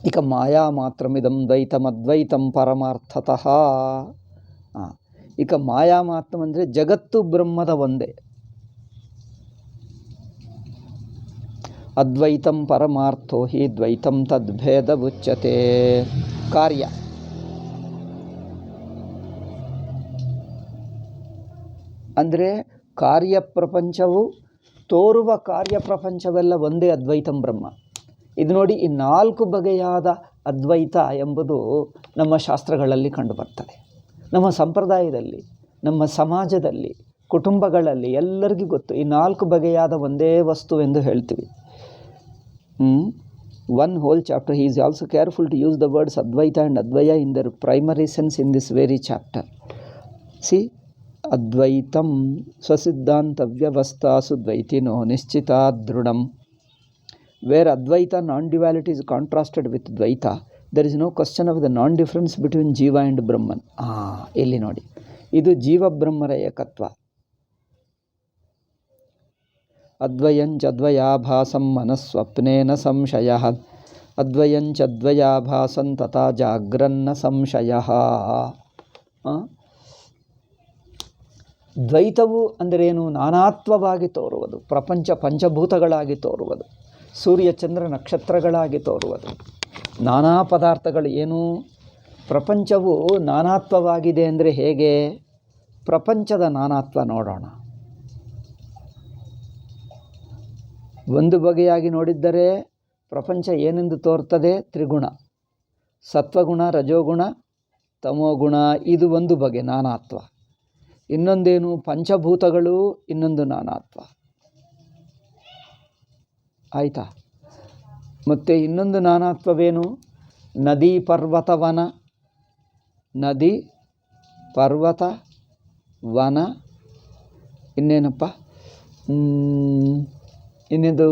ಈಗ ಮಾಯಾ ಮಾತ್ರಮಿದಂ ದ್ವೈತಮದ್ವೈತಂ ಪರಮಾರ್ಥತಃ. ಈಗ ಮಾಯಾ ಮಾತ್ರ ಅಂದರೆ ಜಗತ್ತು ಬ್ರಹ್ಮದ ಒಂದೇ. ಅದ್ವೈತಂ ಪರಮಾರ್ಥೋ ಹಿ ದ್ವೈತಂ ತದ್ಭೇದ ಉಚ್ಯತೆ. ಕಾರ್ಯ ಅಂದರೆ ಕಾರ್ಯಪ್ರಪಂಚವು, ತೋರುವ ಕಾರ್ಯಪ್ರಪಂಚವೆಲ್ಲ ಒಂದೇ ಅದ್ವೈತಂ ಬ್ರಹ್ಮ. ಇದು ನೋಡಿ, ಈ 4 ಬಗೆಯಾದ ಅದ್ವೈತ ಎಂಬುದು ನಮ್ಮ ಶಾಸ್ತ್ರಗಳಲ್ಲಿ ಕಂಡುಬರ್ತದೆ. ನಮ್ಮ ಸಂಪ್ರದಾಯದಲ್ಲಿ, ನಮ್ಮ ಸಮಾಜದಲ್ಲಿ, ಕುಟುಂಬಗಳಲ್ಲಿ ಎಲ್ಲರಿಗೂ ಗೊತ್ತು. ಈ 4 ಬಗೆಯಾದ ಒಂದೇ ವಸ್ತು ಎಂದು ಹೇಳ್ತೀವಿ. One whole chapter. He is also careful to use the words Advaita and Advaya in their primary sense in this very chapter. See, Advaitam swasiddhantavyavastasu dvaitino nischitadrudam. Where Advaita non-duality is contrasted with Dvaita, there is no question of the non-difference between Jiva and Brahman. ಇಲ್ಲಿ ನೋಡಿ, ಇದು ಜೀವ ಬ್ರಹ್ಮರ ಏಕತ್ವ. ಅದ್ವಯಂಚದ್ವಯಾಭಾಸಂ ಮನಸ್ವಪ್ನೇನ ಸಂಶಯಃ, ಅದ್ವಯಂಚದ್ವಯಾಭಾಸಂ ತಥಾ ಜಾಗ್ರನ್ನ ಸಂಶಯಃ. ದ್ವೈತವು ಅಂದರೇನು? ನಾನಾತ್ವವಾಗಿ ತೋರುವುದು. ಪ್ರಪಂಚ ಪಂಚಭೂತಗಳಾಗಿ ತೋರುವುದು, ಸೂರ್ಯ ಚಂದ್ರ ನಕ್ಷತ್ರಗಳಾಗಿ ತೋರುವುದು, ನಾನಾ ಪದಾರ್ಥಗಳು. ಏನು ಪ್ರಪಂಚವು ನಾನಾತ್ವವಾಗಿದೆ ಅಂದರೆ ಹೇಗೆ? ಪ್ರಪಂಚದ ನಾನಾತ್ವ ನೋಡೋಣ. ಒಂದು ಬಗೆಯಾಗಿ ನೋಡಿದ್ದರೆ ಪ್ರಪಂಚ ಏನೆಂದು ತೋರ್ತದೆ? ತ್ರಿಗುಣ, ಸತ್ವಗುಣ, ರಜೋಗುಣ, ತಮೋಗುಣ. ಇದು ಒಂದು ಬಗೆ ನಾನಾತ್ವ. ಇನ್ನೊಂದೇನು? ಪಂಚಭೂತಗಳು, ಇನ್ನೊಂದು ನಾನಾತ್ವ. ಆಯಿತಾ? ಮತ್ತು ಇನ್ನೊಂದು ನಾನಾತ್ವವೇನು? ನದಿ ಪರ್ವತ ವನ, ನದಿ ಪರ್ವತ ವನ, ಇನ್ನೇನಪ್ಪ, ಇನ್ನೊಂದು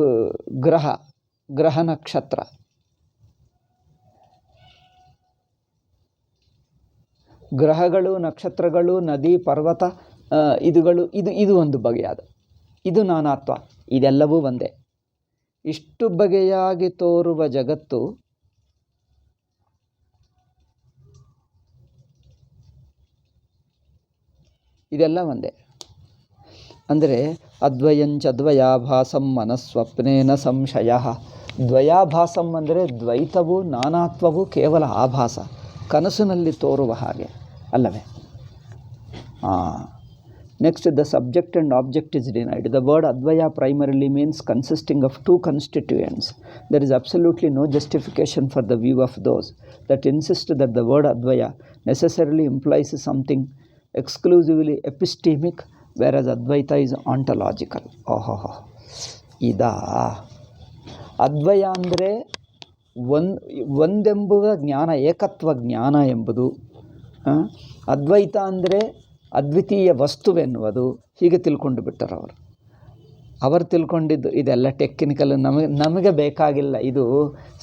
ಗ್ರಹ ನಕ್ಷತ್ರ. ಗ್ರಹಗಳು, ನಕ್ಷತ್ರಗಳು, ನದಿ, ಪರ್ವತ, ಇದು ಒಂದು ಬಗೆಯಾದ, ಇದು ನಾನಾತ್ವ. ಇದೆಲ್ಲವೂ ಒಂದೇ. ಇಷ್ಟು ಬಗೆಯಾಗಿ ತೋರುವ ಜಗತ್ತು ಇದೆಲ್ಲ ಒಂದೇ. ಅಂದರೆ ಅದ್ವಯಂಚ ದ್ವಯಾಭಾಸಂ ಮನಸ್ವಪ್ನೇನ ಸಂಶಯ. ದ್ವಯಾಭಾಸಂ ಅಂದರೆ ದ್ವೈತವು ನಾನಾತ್ವವು ಕೇವಲ ಆಭಾಸ, ಕನಸಿನಲ್ಲಿ ತೋರುವ ಹಾಗೆ ಅಲ್ಲವೇ? Next, the subject and object is denied. The word advaya primarily means consisting of two constituents. There is absolutely no justification for the view of those that insist that the word advaya necessarily implies something exclusively epistemic, whereas Advaita is ontological. ಓಹೋ, ಇದಾ ಅದ್ವಯ ಅಂದರೆ ಒಂದೆಂಬುವ ಜ್ಞಾನ, ಏಕತ್ವ ಜ್ಞಾನ ಎಂಬುದು. ಅದ್ವೈತ ಅಂದರೆ ಅದ್ವಿತೀಯ ವಸ್ತುವೆನ್ನುವುದು. ಹೀಗೆ ತಿಳ್ಕೊಂಡು ಬಿಟ್ಟರು ಅವರು ತಿಳ್ಕೊಂಡಿದ್ದು. ಇದೆಲ್ಲ ಟೆಕ್ನಿಕಲ್, ನಮಗೆ ಬೇಕಾಗಿಲ್ಲ. ಇದು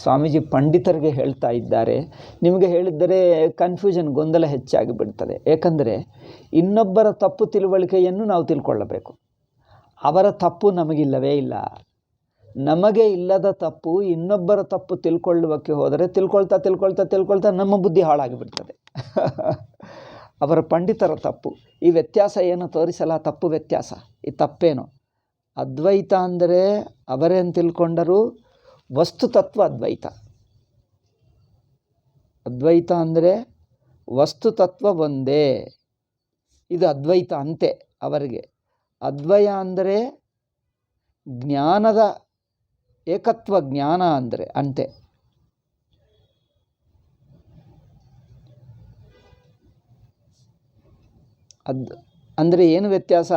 ಸ್ವಾಮೀಜಿ ಪಂಡಿತರಿಗೆ ಹೇಳ್ತಾ ಇದ್ದಾರೆ. ನಿಮಗೆ ಹೇಳಿದ್ದರೆ ಕನ್ಫ್ಯೂಷನ್, ಗೊಂದಲ ಹೆಚ್ಚಾಗಿ ಬಿಡ್ತದೆ. ಏಕೆಂದರೆ ಇನ್ನೊಬ್ಬರ ತಪ್ಪು ತಿಳುವಳಿಕೆಯನ್ನು ನಾವು ತಿಳ್ಕೊಳ್ಳಬೇಕು. ಅವರ ತಪ್ಪು ನಮಗಿಲ್ಲವೇ ಇಲ್ಲ. ನಮಗೆ ಇಲ್ಲದ ತಪ್ಪು ಇನ್ನೊಬ್ಬರ ತಪ್ಪು ತಿಳ್ಕೊಳ್ಳುವಕ್ಕೆ ಹೋದರೆ ತಿಳ್ಕೊಳ್ತಾ ನಮ್ಮ ಬುದ್ಧಿ ಹಾಳಾಗಿಬಿಡ್ತದೆ. ಅವರ ಪಂಡಿತರ ತಪ್ಪು. ಈ ವ್ಯತ್ಯಾಸ ಏನು ತೋರಿಸಲ್ಲ, ತಪ್ಪು ವ್ಯತ್ಯಾಸ. ಈ ತಪ್ಪೇನು? ಅದ್ವೈತ ಅಂದರೆ ಅವರೇನು ತಿಳ್ಕೊಂಡರು? ವಸ್ತುತತ್ವ ಅದ್ವೈತ. ಅದ್ವೈತ ಅಂದರೆ ವಸ್ತುತತ್ವ ಒಂದೇ, ಇದು ಅದ್ವೈತ ಅಂತೆ ಅವರಿಗೆ. ಅದ್ವಯ ಅಂದರೆ ಜ್ಞಾನದ ಏಕತ್ವ ಜ್ಞಾನ ಅಂದರೆ ಅಂತೆ. ಅಂದರೆ ಏನು ವ್ಯತ್ಯಾಸ?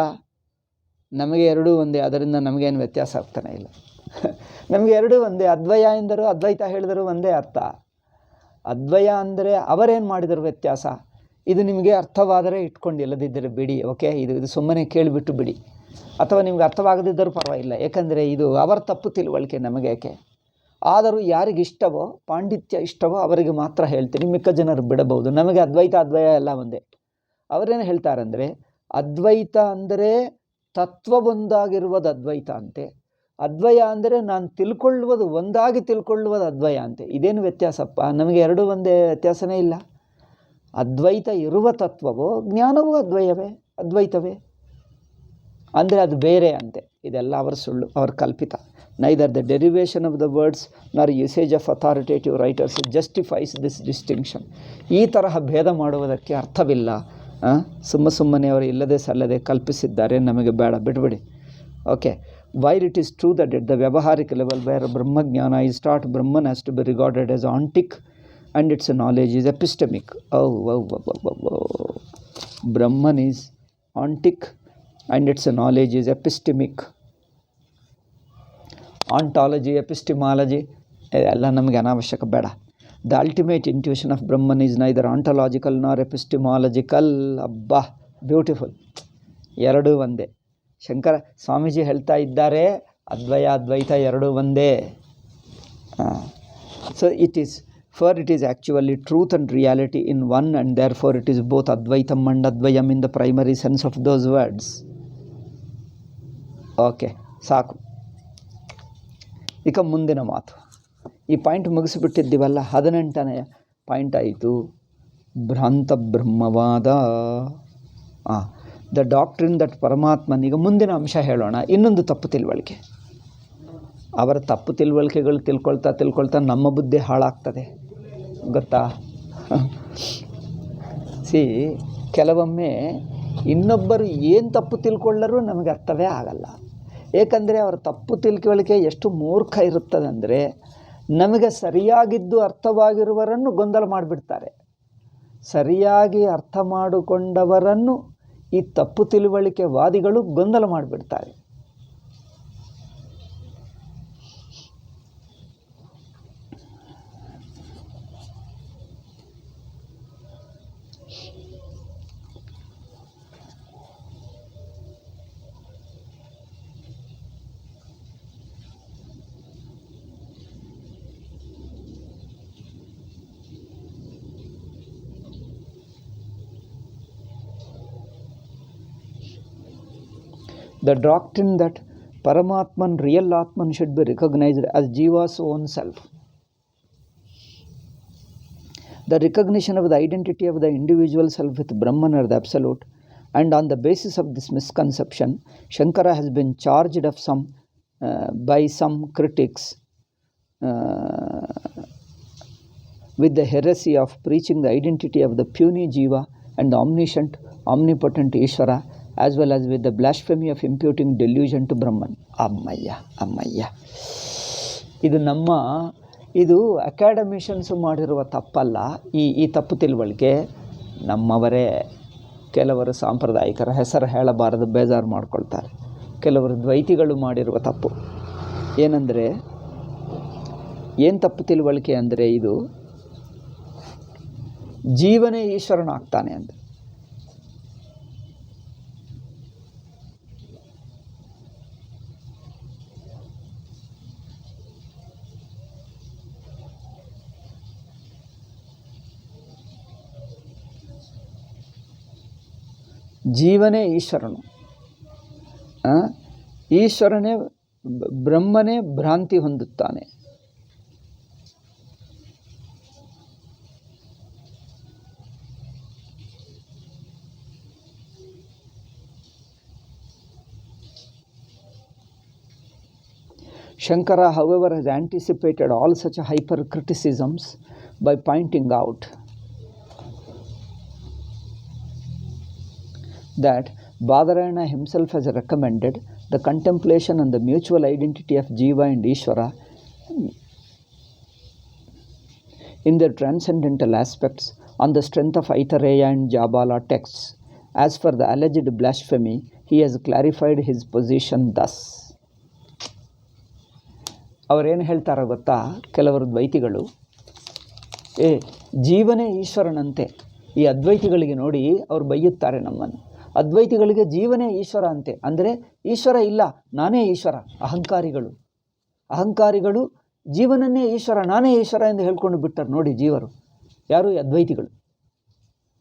ನಮಗೆ ಎರಡೂ ಒಂದೇ, ಅದರಿಂದ ನಮಗೇನು ವ್ಯತ್ಯಾಸ ಆಗ್ತಾನೆ ಇಲ್ಲ. ನಮಗೆ ಎರಡೂ ಒಂದೇ. ಅದ್ವಯ ಎಂದರು, ಅದ್ವೈತ ಹೇಳಿದರು ಒಂದೇ ಅರ್ಥ. ಅದ್ವಯ ಅಂದರೆ ಅವರೇನು ಮಾಡಿದರು ವ್ಯತ್ಯಾಸ? ಇದು ನಿಮಗೆ ಅರ್ಥವಾದರೆ ಇಟ್ಕೊಂಡು, ಇಲ್ಲದಿದ್ದರೆ ಬಿಡಿ. ಓಕೆ, ಇದು ಸುಮ್ಮನೆ ಕೇಳಿಬಿಟ್ಟು ಬಿಡಿ. ಅಥವಾ ನಿಮ್ಗೆ ಅರ್ಥವಾಗದಿದ್ದರೂ ಪರವಾಗಿಲ್ಲ, ಏಕೆಂದರೆ ಇದು ಅವರ ತಪ್ಪು ತಿಳುವಳಿಕೆ, ನಮಗೆ ಏಕೆ. ಆದರೂ ಯಾರಿಗಿಷ್ಟವೋ, ಪಾಂಡಿತ್ಯ ಇಷ್ಟವೋ ಅವರಿಗೆ ಮಾತ್ರ ಹೇಳ್ತೀನಿ, ಮಿಕ್ಕ ಜನರು ಬಿಡಬಹುದು. ನಮಗೆ ಅದ್ವಯ ಎಲ್ಲ ಒಂದೇ. ಅವರೇನು ಹೇಳ್ತಾರಂದರೆ, ಅದ್ವೈತ ಅಂದರೆ ತತ್ವ ಒಂದಾಗಿರುವುದು ಅದ್ವೈತ ಅಂತೆ. ಅದ್ವಯ ಅಂದರೆ ನಾನು ತಿಳ್ಕೊಳ್ಳುವುದು, ಒಂದಾಗಿ ತಿಳ್ಕೊಳ್ಳುವುದು ಅದ್ವಯ ಅಂತೆ. ಇದೇನು ವ್ಯತ್ಯಾಸಪ್ಪ? ನಮಗೆ ಎರಡೂ ಒಂದೇ, ವ್ಯತ್ಯಾಸನೇ ಇಲ್ಲ. ಅದ್ವೈತ ಇರುವ ತತ್ವವೋ ಜ್ಞಾನವೂ ಅದ್ವೈತವೇ ಅಂದರೆ ಅದು ಬೇರೆ ಅಂತೆ. ಇದೆಲ್ಲ ಅವರ ಸುಳ್ಳು, ಅವರ ಕಲ್ಪಿತ. Neither the derivation of the words nor usage of authoritative writers justifies this distinction. ಈ ತರಹ ಭೇದ ಮಾಡುವುದಕ್ಕೆ ಅರ್ಥವಿಲ್ಲ. ಸುಮ್ಮನೆ ಅವರು ಇಲ್ಲದೆ ಸಲ್ಲದೆ ಕಲ್ಪಿಸಿದ್ದಾರೆ, ನಮಗೆ ಬೇಡ, ಬಿಟ್ಬಿಡಿ. Okay, while it is true that at the vyavaharika level where Brahmajnana is taught, Brahman has to be regarded as ontic and its knowledge is epistemic. Brahman is ontic and its knowledge is epistemic. Ontology, epistemology ಎಲ್ಲ ನಮಗೆ ಅನಾವಶ್ಯಕ, ಬೇಡ. The ultimate intuition of Brahman is neither ontological nor epistemological. ಅಬ್ಬಾ, beautiful. ಎರಡೂ ಒಂದೇ. ಶಂಕರ ಸ್ವಾಮೀಜಿ ಹೇಳ್ತಾ ಇದ್ದಾರೆ, ಅದ್ವೈತ ಎರಡೂ ಒಂದೇ. So it is actually truth and reality in one, and therefore it is both Advaitam and Advayam in the primary sense of those words. Okay, ಸಾಕು. ಈಗ ಮುಂದಿನ ಮಾತು. ಈ ಪಾಯಿಂಟ್ ಮುಗಿಸಿಬಿಟ್ಟಿದ್ದೀವಲ್ಲ, 18ನೇ ಪಾಯಿಂಟ್ ಆಯಿತು, ಭ್ರಾಂತ ಬ್ರಹ್ಮವಾದ. The doctrine that Paramatman. ಈಗ ಮುಂದಿನ ಅಂಶ ಹೇಳೋಣ. ಇನ್ನೊಂದು ತಪ್ಪು ತಿಳುವಳಿಕೆ. ಅವರ ತಪ್ಪು ತಿಳುವಳಿಕೆಗಳು ತಿಳ್ಕೊಳ್ತಾ ನಮ್ಮ ಬುದ್ಧಿ ಹಾಳಾಗ್ತದೆ, ಗೊತ್ತಾ? ಕೆಲವೊಮ್ಮೆ ಇನ್ನೊಬ್ಬರು ಏನು ತಪ್ಪು ತಿಳ್ಕೊಳ್ಳರೂ ನಮಗೆ ಅರ್ಥವೇ ಆಗಲ್ಲ. ಏಕೆಂದರೆ ಅವರ ತಪ್ಪು ತಿಳುವಳಿಕೆ ಎಷ್ಟು ಮೂರ್ಖ ಇರುತ್ತದೆ ಅಂದರೆ, ನಮಗೆ ಸರಿಯಾಗಿದ್ದು ಅರ್ಥವಾಗಿರುವವರನ್ನು ಗೊಂದಲ ಮಾಡಿಬಿಡ್ತಾರೆ. ಸರಿಯಾಗಿ ಅರ್ಥ ಮಾಡಿಕೊಂಡವರನ್ನು ಈ ತಪ್ಪು ತಿಳುವಳಿಕೆ ವಾದಿಗಳು ಗೊಂದಲ ಮಾಡಿಬಿಡ್ತಾರೆ. The doctrine that Paramatman, real Atman, should be recognized as Jiva's own self. The recognition of the identity of the individual self with Brahman or the Absolute, and on the basis of this misconception, Shankara has been charged of by some critics with the heresy of preaching the identity of the puny Jiva and the omniscient, omnipotent Ishvara, as well as with the blasphemy of imputing delusion to Brahman. ಅಮ್ಮಯ್ಯ. ಇದು ಅಕಾಡೆಮಿಷನ್ಸು ಮಾಡಿರುವ ತಪ್ಪಲ್ಲ. ಈ ತಪ್ಪು ತಿಳುವಳಿಕೆ ನಮ್ಮವರೇ ಕೆಲವರು ಸಾಂಪ್ರದಾಯಿಕರ ಹೆಸರು ಹೇಳಬಾರದು, ಬೇಜಾರು ಮಾಡ್ಕೊಳ್ತಾರೆ. ಕೆಲವರು ದ್ವೈತಿಗಳು ಮಾಡಿರುವ ತಪ್ಪು ಏನಂದರೆ, ಏನು ತಪ್ಪು ತಿಳುವಳಿಕೆ ಅಂದರೆ, ಇದು ಜೀವನೇ ಈಶ್ವರನಾಗ್ತಾನೆ ಅಂತ. ಜೀವನೇ ಈಶ್ವರನು, ಈಶ್ವರನೇ ಬ್ರಹ್ಮನೇ ಭ್ರಾಂತಿ ಹೊಂದುತ್ತಾನೆ. Shankara, however, has anticipated all such hyper-criticisms by pointing out that Badarayana himself has recommended the contemplation on the mutual identity of Jiva and Ishvara in their transcendental aspects on the strength of Aitareya and Jabala texts. As for the alleged blasphemy, he has clarified his position thus. ಅವರೇನು ಹೇಳ್ತಾರೆ ಗೊತ್ತಾ, ಕೆಲವರು ದ್ವೈತಿಗಳು, ಜೀವನೇ ಈಶ್ವರನಂತೆ. ಈ ಅದ್ವೈತಿಗಳಿಗೆ ನೋಡಿ ಅವ್ರು ಬೈಯುತ್ತಾರೆ ನಮ್ಮನ್ನು. ಅದ್ವೈತಿಗಳಿಗೆ ಜೀವನೇ ಈಶ್ವರ ಅಂತೆ, ಅಂದರೆ ಈಶ್ವರ ಇಲ್ಲ, ನಾನೇ ಈಶ್ವರ. ಅಹಂಕಾರಿಗಳು ಜೀವನನ್ನೇ ಈಶ್ವರ, ನಾನೇ ಈಶ್ವರ ಎಂದು ಹೇಳ್ಕೊಂಡು ಬಿಟ್ಟರು ನೋಡಿ ಜೀವರು. ಯಾರು?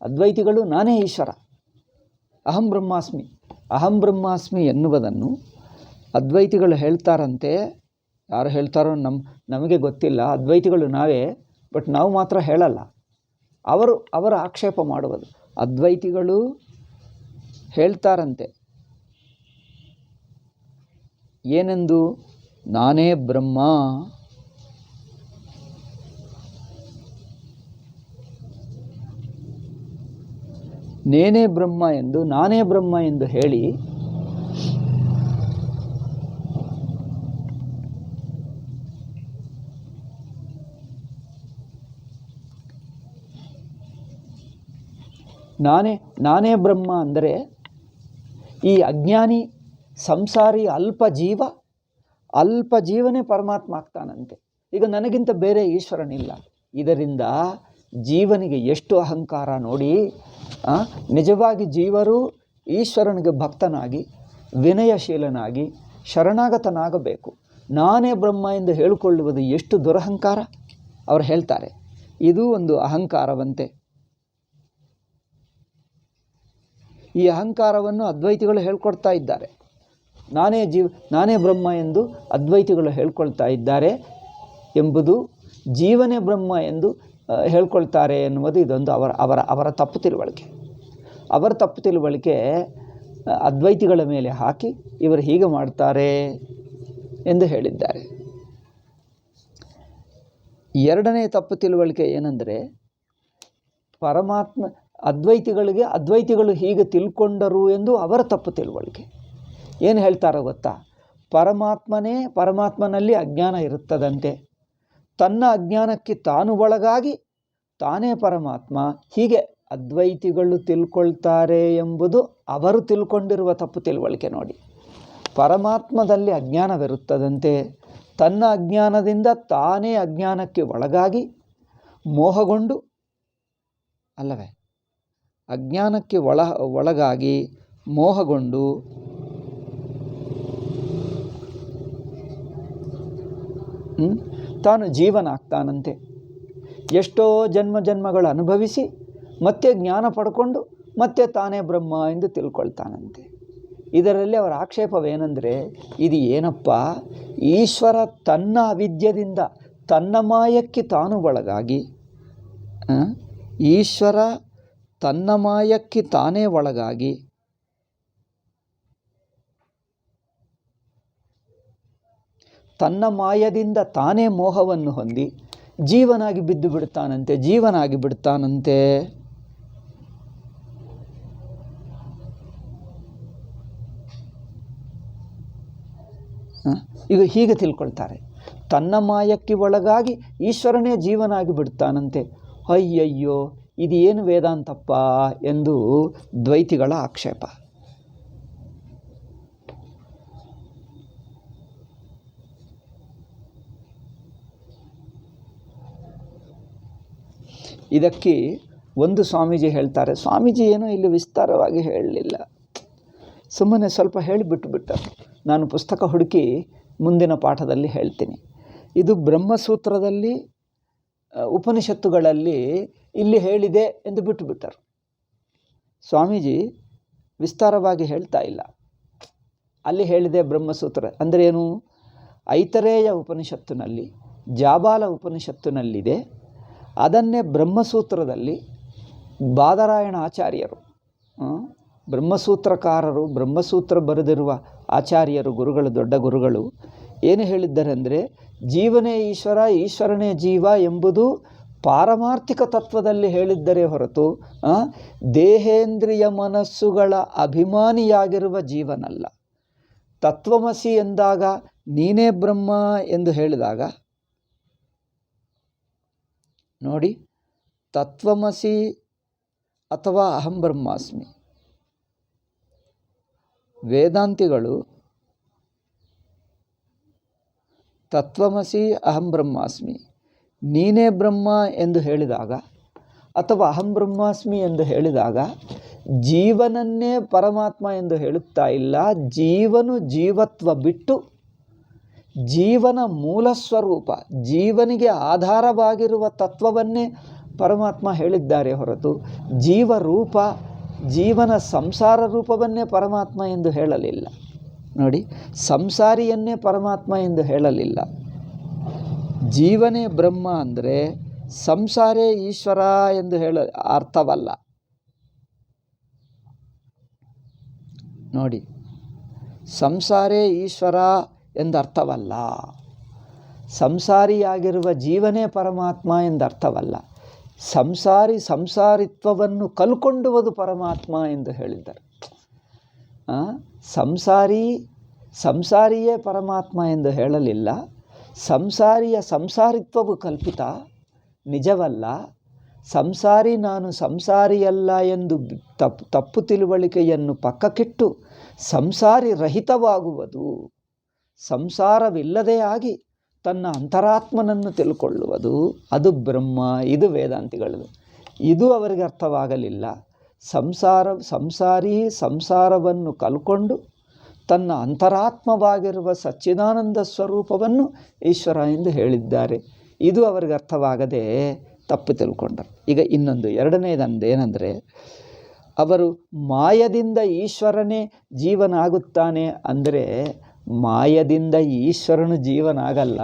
ಅದ್ವೈತಿಗಳು ನಾನೇ ಈಶ್ವರ, ಅಹಂ ಬ್ರಹ್ಮಾಸ್ಮಿ ಎನ್ನುವುದನ್ನು ಅದ್ವೈತಿಗಳು ಹೇಳ್ತಾರಂತೆ. ಯಾರು ಹೇಳ್ತಾರೋ ನಮಗೆ ಗೊತ್ತಿಲ್ಲ. ಅದ್ವೈತಿಗಳು ನಾವೇ, ಬಟ್ ನಾವು ಮಾತ್ರ ಹೇಳಲ್ಲ. ಅವರ ಆಕ್ಷೇಪ ಮಾಡುವುದು. ಅದ್ವೈತಿಗಳು ಹೇಳ್ತಾರಂತೆ ಏನೆಂದು, ನಾನೇ ಬ್ರಹ್ಮ, ನೇನೇ ಬ್ರಹ್ಮ ಎಂದು, ನಾನೇ ಬ್ರಹ್ಮ ಎಂದು ಹೇಳಿ ನಾನೇ ಬ್ರಹ್ಮ ಅಂದರೆ ಈ ಅಜ್ಞಾನಿ ಸಂಸಾರಿ ಅಲ್ಪ ಜೀವನೇ ಪರಮಾತ್ಮ ಆಗ್ತಾನಂತೆ. ಈಗ ನನಗಿಂತ ಬೇರೆ ಈಶ್ವರನಿಲ್ಲ. ಇದರಿಂದ ಜೀವನಿಗೆ ಎಷ್ಟು ಅಹಂಕಾರ ನೋಡಿ. ನಿಜವಾಗಿ ಜೀವರು ಈಶ್ವರನಿಗೆ ಭಕ್ತನಾಗಿ ವಿನಯಶೀಲನಾಗಿ ಶರಣಾಗತನಾಗಬೇಕು. ನಾನೇ ಬ್ರಹ್ಮ ಎಂದು ಹೇಳಿಕೊಳ್ಳುವುದು ಎಷ್ಟು ದುರಹಂಕಾರ. ಅವರು ಹೇಳ್ತಾರೆ ಇದು ಒಂದು ಅಹಂಕಾರವಂತೆ. ಈ ಅಹಂಕಾರವನ್ನು ಅದ್ವೈತಿಗಳು ಹೇಳ್ಕೊಡ್ತಾ ಇದ್ದಾರೆ. ನಾನೇ ಬ್ರಹ್ಮ ಎಂದು ಅದ್ವೈತಿಗಳು ಹೇಳ್ಕೊಳ್ತಾ ಇದ್ದಾರೆ ಎಂಬುದು, ಜೀವನೇ ಬ್ರಹ್ಮ ಎಂದು ಹೇಳ್ಕೊಳ್ತಾರೆ ಎನ್ನುವುದು ಇದೊಂದು ಅವರ ತಪ್ಪು ತಿಳುವಳಿಕೆ. ಅವರ ತಪ್ಪು ತಿಳುವಳಿಕೆ ಅದ್ವೈತಿಗಳ ಮೇಲೆ ಹಾಕಿ ಇವರು ಹೀಗೆ ಮಾಡ್ತಾರೆ ಎಂದು ಹೇಳಿದ್ದಾರೆ. ಎರಡನೇ ತಪ್ಪು ತಿಳುವಳಿಕೆ ಏನಂದರೆ, ಪರಮಾತ್ಮ ಅದ್ವೈತಿಗಳು ಹೀಗೆ ತಿಳ್ಕೊಂಡರು ಎಂದು ಅವರ ತಪ್ಪು ತಿಳುವಳಿಕೆ. ಏನು ಹೇಳ್ತಾರೋ ಗೊತ್ತಾ? ಪರಮಾತ್ಮನಲ್ಲಿ ಅಜ್ಞಾನ ಇರುತ್ತದಂತೆ, ತನ್ನ ಅಜ್ಞಾನಕ್ಕೆ ತಾನು ಒಳಗಾಗಿ ತಾನೇ ಪರಮಾತ್ಮ, ಹೀಗೆ ಅದ್ವೈತಿಗಳು ತಿಳ್ಕೊಳ್ತಾರೆ ಎಂಬುದು ಅವರು ತಿಳ್ಕೊಂಡಿರುವ ತಪ್ಪು ತಿಳುವಳಿಕೆ. ನೋಡಿ, ಪರಮಾತ್ಮದಲ್ಲಿ ಅಜ್ಞಾನವಿರುತ್ತದಂತೆ, ತನ್ನ ಅಜ್ಞಾನದಿಂದ ತಾನೇ ಅಜ್ಞಾನಕ್ಕೆ ಒಳಗಾಗಿ ಮೋಹಗೊಂಡು, ಅಲ್ಲವೇ, ಅಜ್ಞಾನಕ್ಕೆ ಒಳಗಾಗಿ ಮೋಹಗೊಂಡು ತಾನು ಜೀವನಾಗ್ತಾನಂತೆ. ಎಷ್ಟೋ ಜನ್ಮಗಳು ಅನುಭವಿಸಿ ಮತ್ತೆ ಜ್ಞಾನ ಪಡ್ಕೊಂಡು ಮತ್ತೆ ತಾನೇ ಬ್ರಹ್ಮ ಎಂದು ತಿಳ್ಕೊಳ್ತಾನಂತೆ. ಇದರಲ್ಲಿ ಅವರ ಆಕ್ಷೇಪವೇನೆಂದರೆ, ಇದು ಏನಪ್ಪ, ಈಶ್ವರ ತನ್ನ ಅವಿದ್ಯದಿಂದ ತನ್ನ ಮಾಯಕ್ಕೆ ತಾನು ಒಳಗಾಗಿ, ಈಶ್ವರ ತನ್ನ ಮಾಯಕ್ಕೆ ತಾನೇ ಒಳಗಾಗಿ ತನ್ನ ಮಾಯದಿಂದ ತಾನೇ ಮೋಹವನ್ನು ಹೊಂದಿ ಜೀವನಾಗಿ ಬಿಡ್ತಾನಂತೆ. ಈಗ ಹೀಗೆ ತಿಳ್ಕೊಳ್ತಾರೆ, ತನ್ನ ಮಾಯಕ್ಕೆ ಒಳಗಾಗಿ ಈಶ್ವರನೇ ಜೀವನಾಗಿ ಬಿಡ್ತಾನಂತೆ. ಅಯ್ಯಯ್ಯೋ, ಇದು ಏನು ವೇದಾಂತಪ್ಪ ಎಂದು ದ್ವೈತಿಗಳ ಆಕ್ಷೇಪ. ಇದಕ್ಕೆ ಒಂದು ಸ್ವಾಮೀಜಿ ಹೇಳ್ತಾರೆ, ಸ್ವಾಮೀಜಿ ಏನೋ ಇಲ್ಲಿ ವಿಸ್ತಾರವಾಗಿ ಹೇಳಲಿಲ್ಲ, ಸುಮ್ಮನೆ ಸ್ವಲ್ಪ ಹೇಳಿಬಿಟ್ಟರು. ನಾನು ಪುಸ್ತಕ ಹುಡುಕಿ ಮುಂದಿನ ಪಾಠದಲ್ಲಿ ಹೇಳ್ತೀನಿ. ಇದು ಬ್ರಹ್ಮಸೂತ್ರದಲ್ಲಿ, ಉಪನಿಷತ್ತುಗಳಲ್ಲಿ ಇಲ್ಲಿ ಹೇಳಿದೆ ಎಂದು ಬಿಟ್ಟರು. ಸ್ವಾಮೀಜಿ ವಿಸ್ತಾರವಾಗಿ ಹೇಳ್ತಾ ಇಲ್ಲ. ಅಲ್ಲಿ ಹೇಳಿದೆ ಬ್ರಹ್ಮಸೂತ್ರ ಅಂದರೆ ಏನು? ಐತರೇಯ ಉಪನಿಷತ್ತಿನಲ್ಲಿ, ಜಾಬಾಲ ಉಪನಿಷತ್ತಿನಲ್ಲಿದೆ. ಅದನ್ನೇ ಬ್ರಹ್ಮಸೂತ್ರದಲ್ಲಿ ಬಾದರಾಯಣ ಆಚಾರ್ಯರು, ಬ್ರಹ್ಮಸೂತ್ರಕಾರರು, ಬ್ರಹ್ಮಸೂತ್ರ ಬರೆದಿರುವ ಆಚಾರ್ಯರು, ಗುರುಗಳು, ದೊಡ್ಡ ಗುರುಗಳು ಏನು ಹೇಳಿದ್ದಾರೆ ಅಂದರೆ, ಜೀವನೇ ಈಶ್ವರ, ಈಶ್ವರನೇ ಜೀವ ಎಂಬುದು ಪಾರಮಾರ್ಥಿಕ ತತ್ವದಲ್ಲಿ ಹೇಳಿದ್ದರೆ ಹೊರತು ದೇಹೇಂದ್ರಿಯ ಮನಸ್ಸುಗಳ ಅಭಿಮಾನಿಯಾಗಿರುವ ಜೀವನಲ್ಲ. ತತ್ವಮಸಿ ಎಂದಾಗ, ನೀನೇ ಬ್ರಹ್ಮ ಎಂದು ಹೇಳಿದಾಗ ನೋಡಿ, ತತ್ವಮಸಿ ಅಥವಾ ಅಹಂ ಬ್ರಹ್ಮಾಸ್ಮಿ, ವೇದಾಂತಿಗಳು ತತ್ವಮಸಿ ಅಹಂ ಬ್ರಹ್ಮಾಸ್ಮಿ, ನೀನೇ ಬ್ರಹ್ಮ ಎಂದು ಹೇಳಿದಾಗ ಅಥವಾ ಅಹಂ ಬ್ರಹ್ಮಾಸ್ಮಿ ಎಂದು ಹೇಳಿದಾಗ ಜೀವನನ್ನೇ ಪರಮಾತ್ಮ ಎಂದು ಹೇಳುತ್ತಾ ಇಲ್ಲ. ಜೀವನು ಜೀವತ್ವ ಬಿಟ್ಟು ಜೀವನ ಮೂಲ ಸ್ವರೂಪ, ಜೀವನಿಗೆ ಆಧಾರವಾಗಿರುವ ತತ್ವವನ್ನೇ ಪರಮಾತ್ಮ ಹೇಳಿದ್ದಾರೆ ಹೊರತು ಜೀವರೂಪ, ಜೀವನ ಸಂಸಾರ ರೂಪವನ್ನೇ ಪರಮಾತ್ಮ ಎಂದು ಹೇಳಲಿಲ್ಲ. ನೋಡಿ, ಸಂಸಾರಿಯನ್ನೇ ಪರಮಾತ್ಮ ಎಂದು ಹೇಳಲಿಲ್ಲ. ಜೀವನೇ ಬ್ರಹ್ಮ ಅಂದರೆ ಸಂಸಾರೇ ಈಶ್ವರ ಎಂದು ಅರ್ಥವಲ್ಲ. ನೋಡಿ, ಸಂಸಾರೇ ಈಶ್ವರ ಎಂದರ್ಥವಲ್ಲ. ಸಂಸಾರಿಯಾಗಿರುವ ಜೀವನೇ ಪರಮಾತ್ಮ ಎಂದರ್ಥವಲ್ಲ. ಸಂಸಾರಿತ್ವವನ್ನು ಕಲ್ಕೊಂಡುವುದು ಪರಮಾತ್ಮ ಎಂದು ಹೇಳಿದ್ದಾರೆ. ಸಂಸಾರಿಯೇ ಪರಮಾತ್ಮ ಎಂದು ಹೇಳಲಿಲ್ಲ. ಸಂಸಾರಿಯ ಸಂಸಾರಿತ್ವವು ಕಲ್ಪಿತ, ನಿಜವಲ್ಲ. ಸಂಸಾರಿ ನಾನು ಸಂಸಾರಿಯಲ್ಲ ಎಂದು ತಪ್ಪು ತಿಳುವಳಿಕೆಯನ್ನು ಪಕ್ಕಕ್ಕಿಟ್ಟು ಸಂಸಾರಿ ರಹಿತವಾಗುವುದು, ಸಂಸಾರವಿಲ್ಲದೆ ಆಗಿ ತನ್ನ ಅಂತರಾತ್ಮನನ್ನು ತಿಳ್ಕೊಳ್ಳುವುದು, ಅದು ಬ್ರಹ್ಮ. ಇದು ವೇದಾಂತಿಗಳದು. ಇದು ಅವರಿಗೆ ಅರ್ಥವಾಗಲಿಲ್ಲ. ಸಂಸಾರಿ ಸಂಸಾರವನ್ನು ಕಲ್ಕೊಂಡು ತನ್ನ ಅಂತರಾತ್ಮವಾಗಿರುವ ಸಚ್ಚಿದಾನಂದ ಸ್ವರೂಪವನ್ನು ಈಶ್ವರ ಎಂದು ಹೇಳಿದ್ದಾರೆ. ಇದು ಅವರಿಗೆ ಅರ್ಥವಾಗದೆ ತಪ್ಪು ತಿಳ್ಕೊಂಡರು. ಈಗ ಇನ್ನೊಂದು ಎರಡನೇದಂದು ಏನಂದರೆ, ಅವರು ಮಾಯದಿಂದ ಈಶ್ವರನೇ ಜೀವನಾಗುತ್ತಾನೆ ಅಂದರೆ, ಮಾಯದಿಂದ ಈಶ್ವರನು ಜೀವನಾಗಲ್ಲ.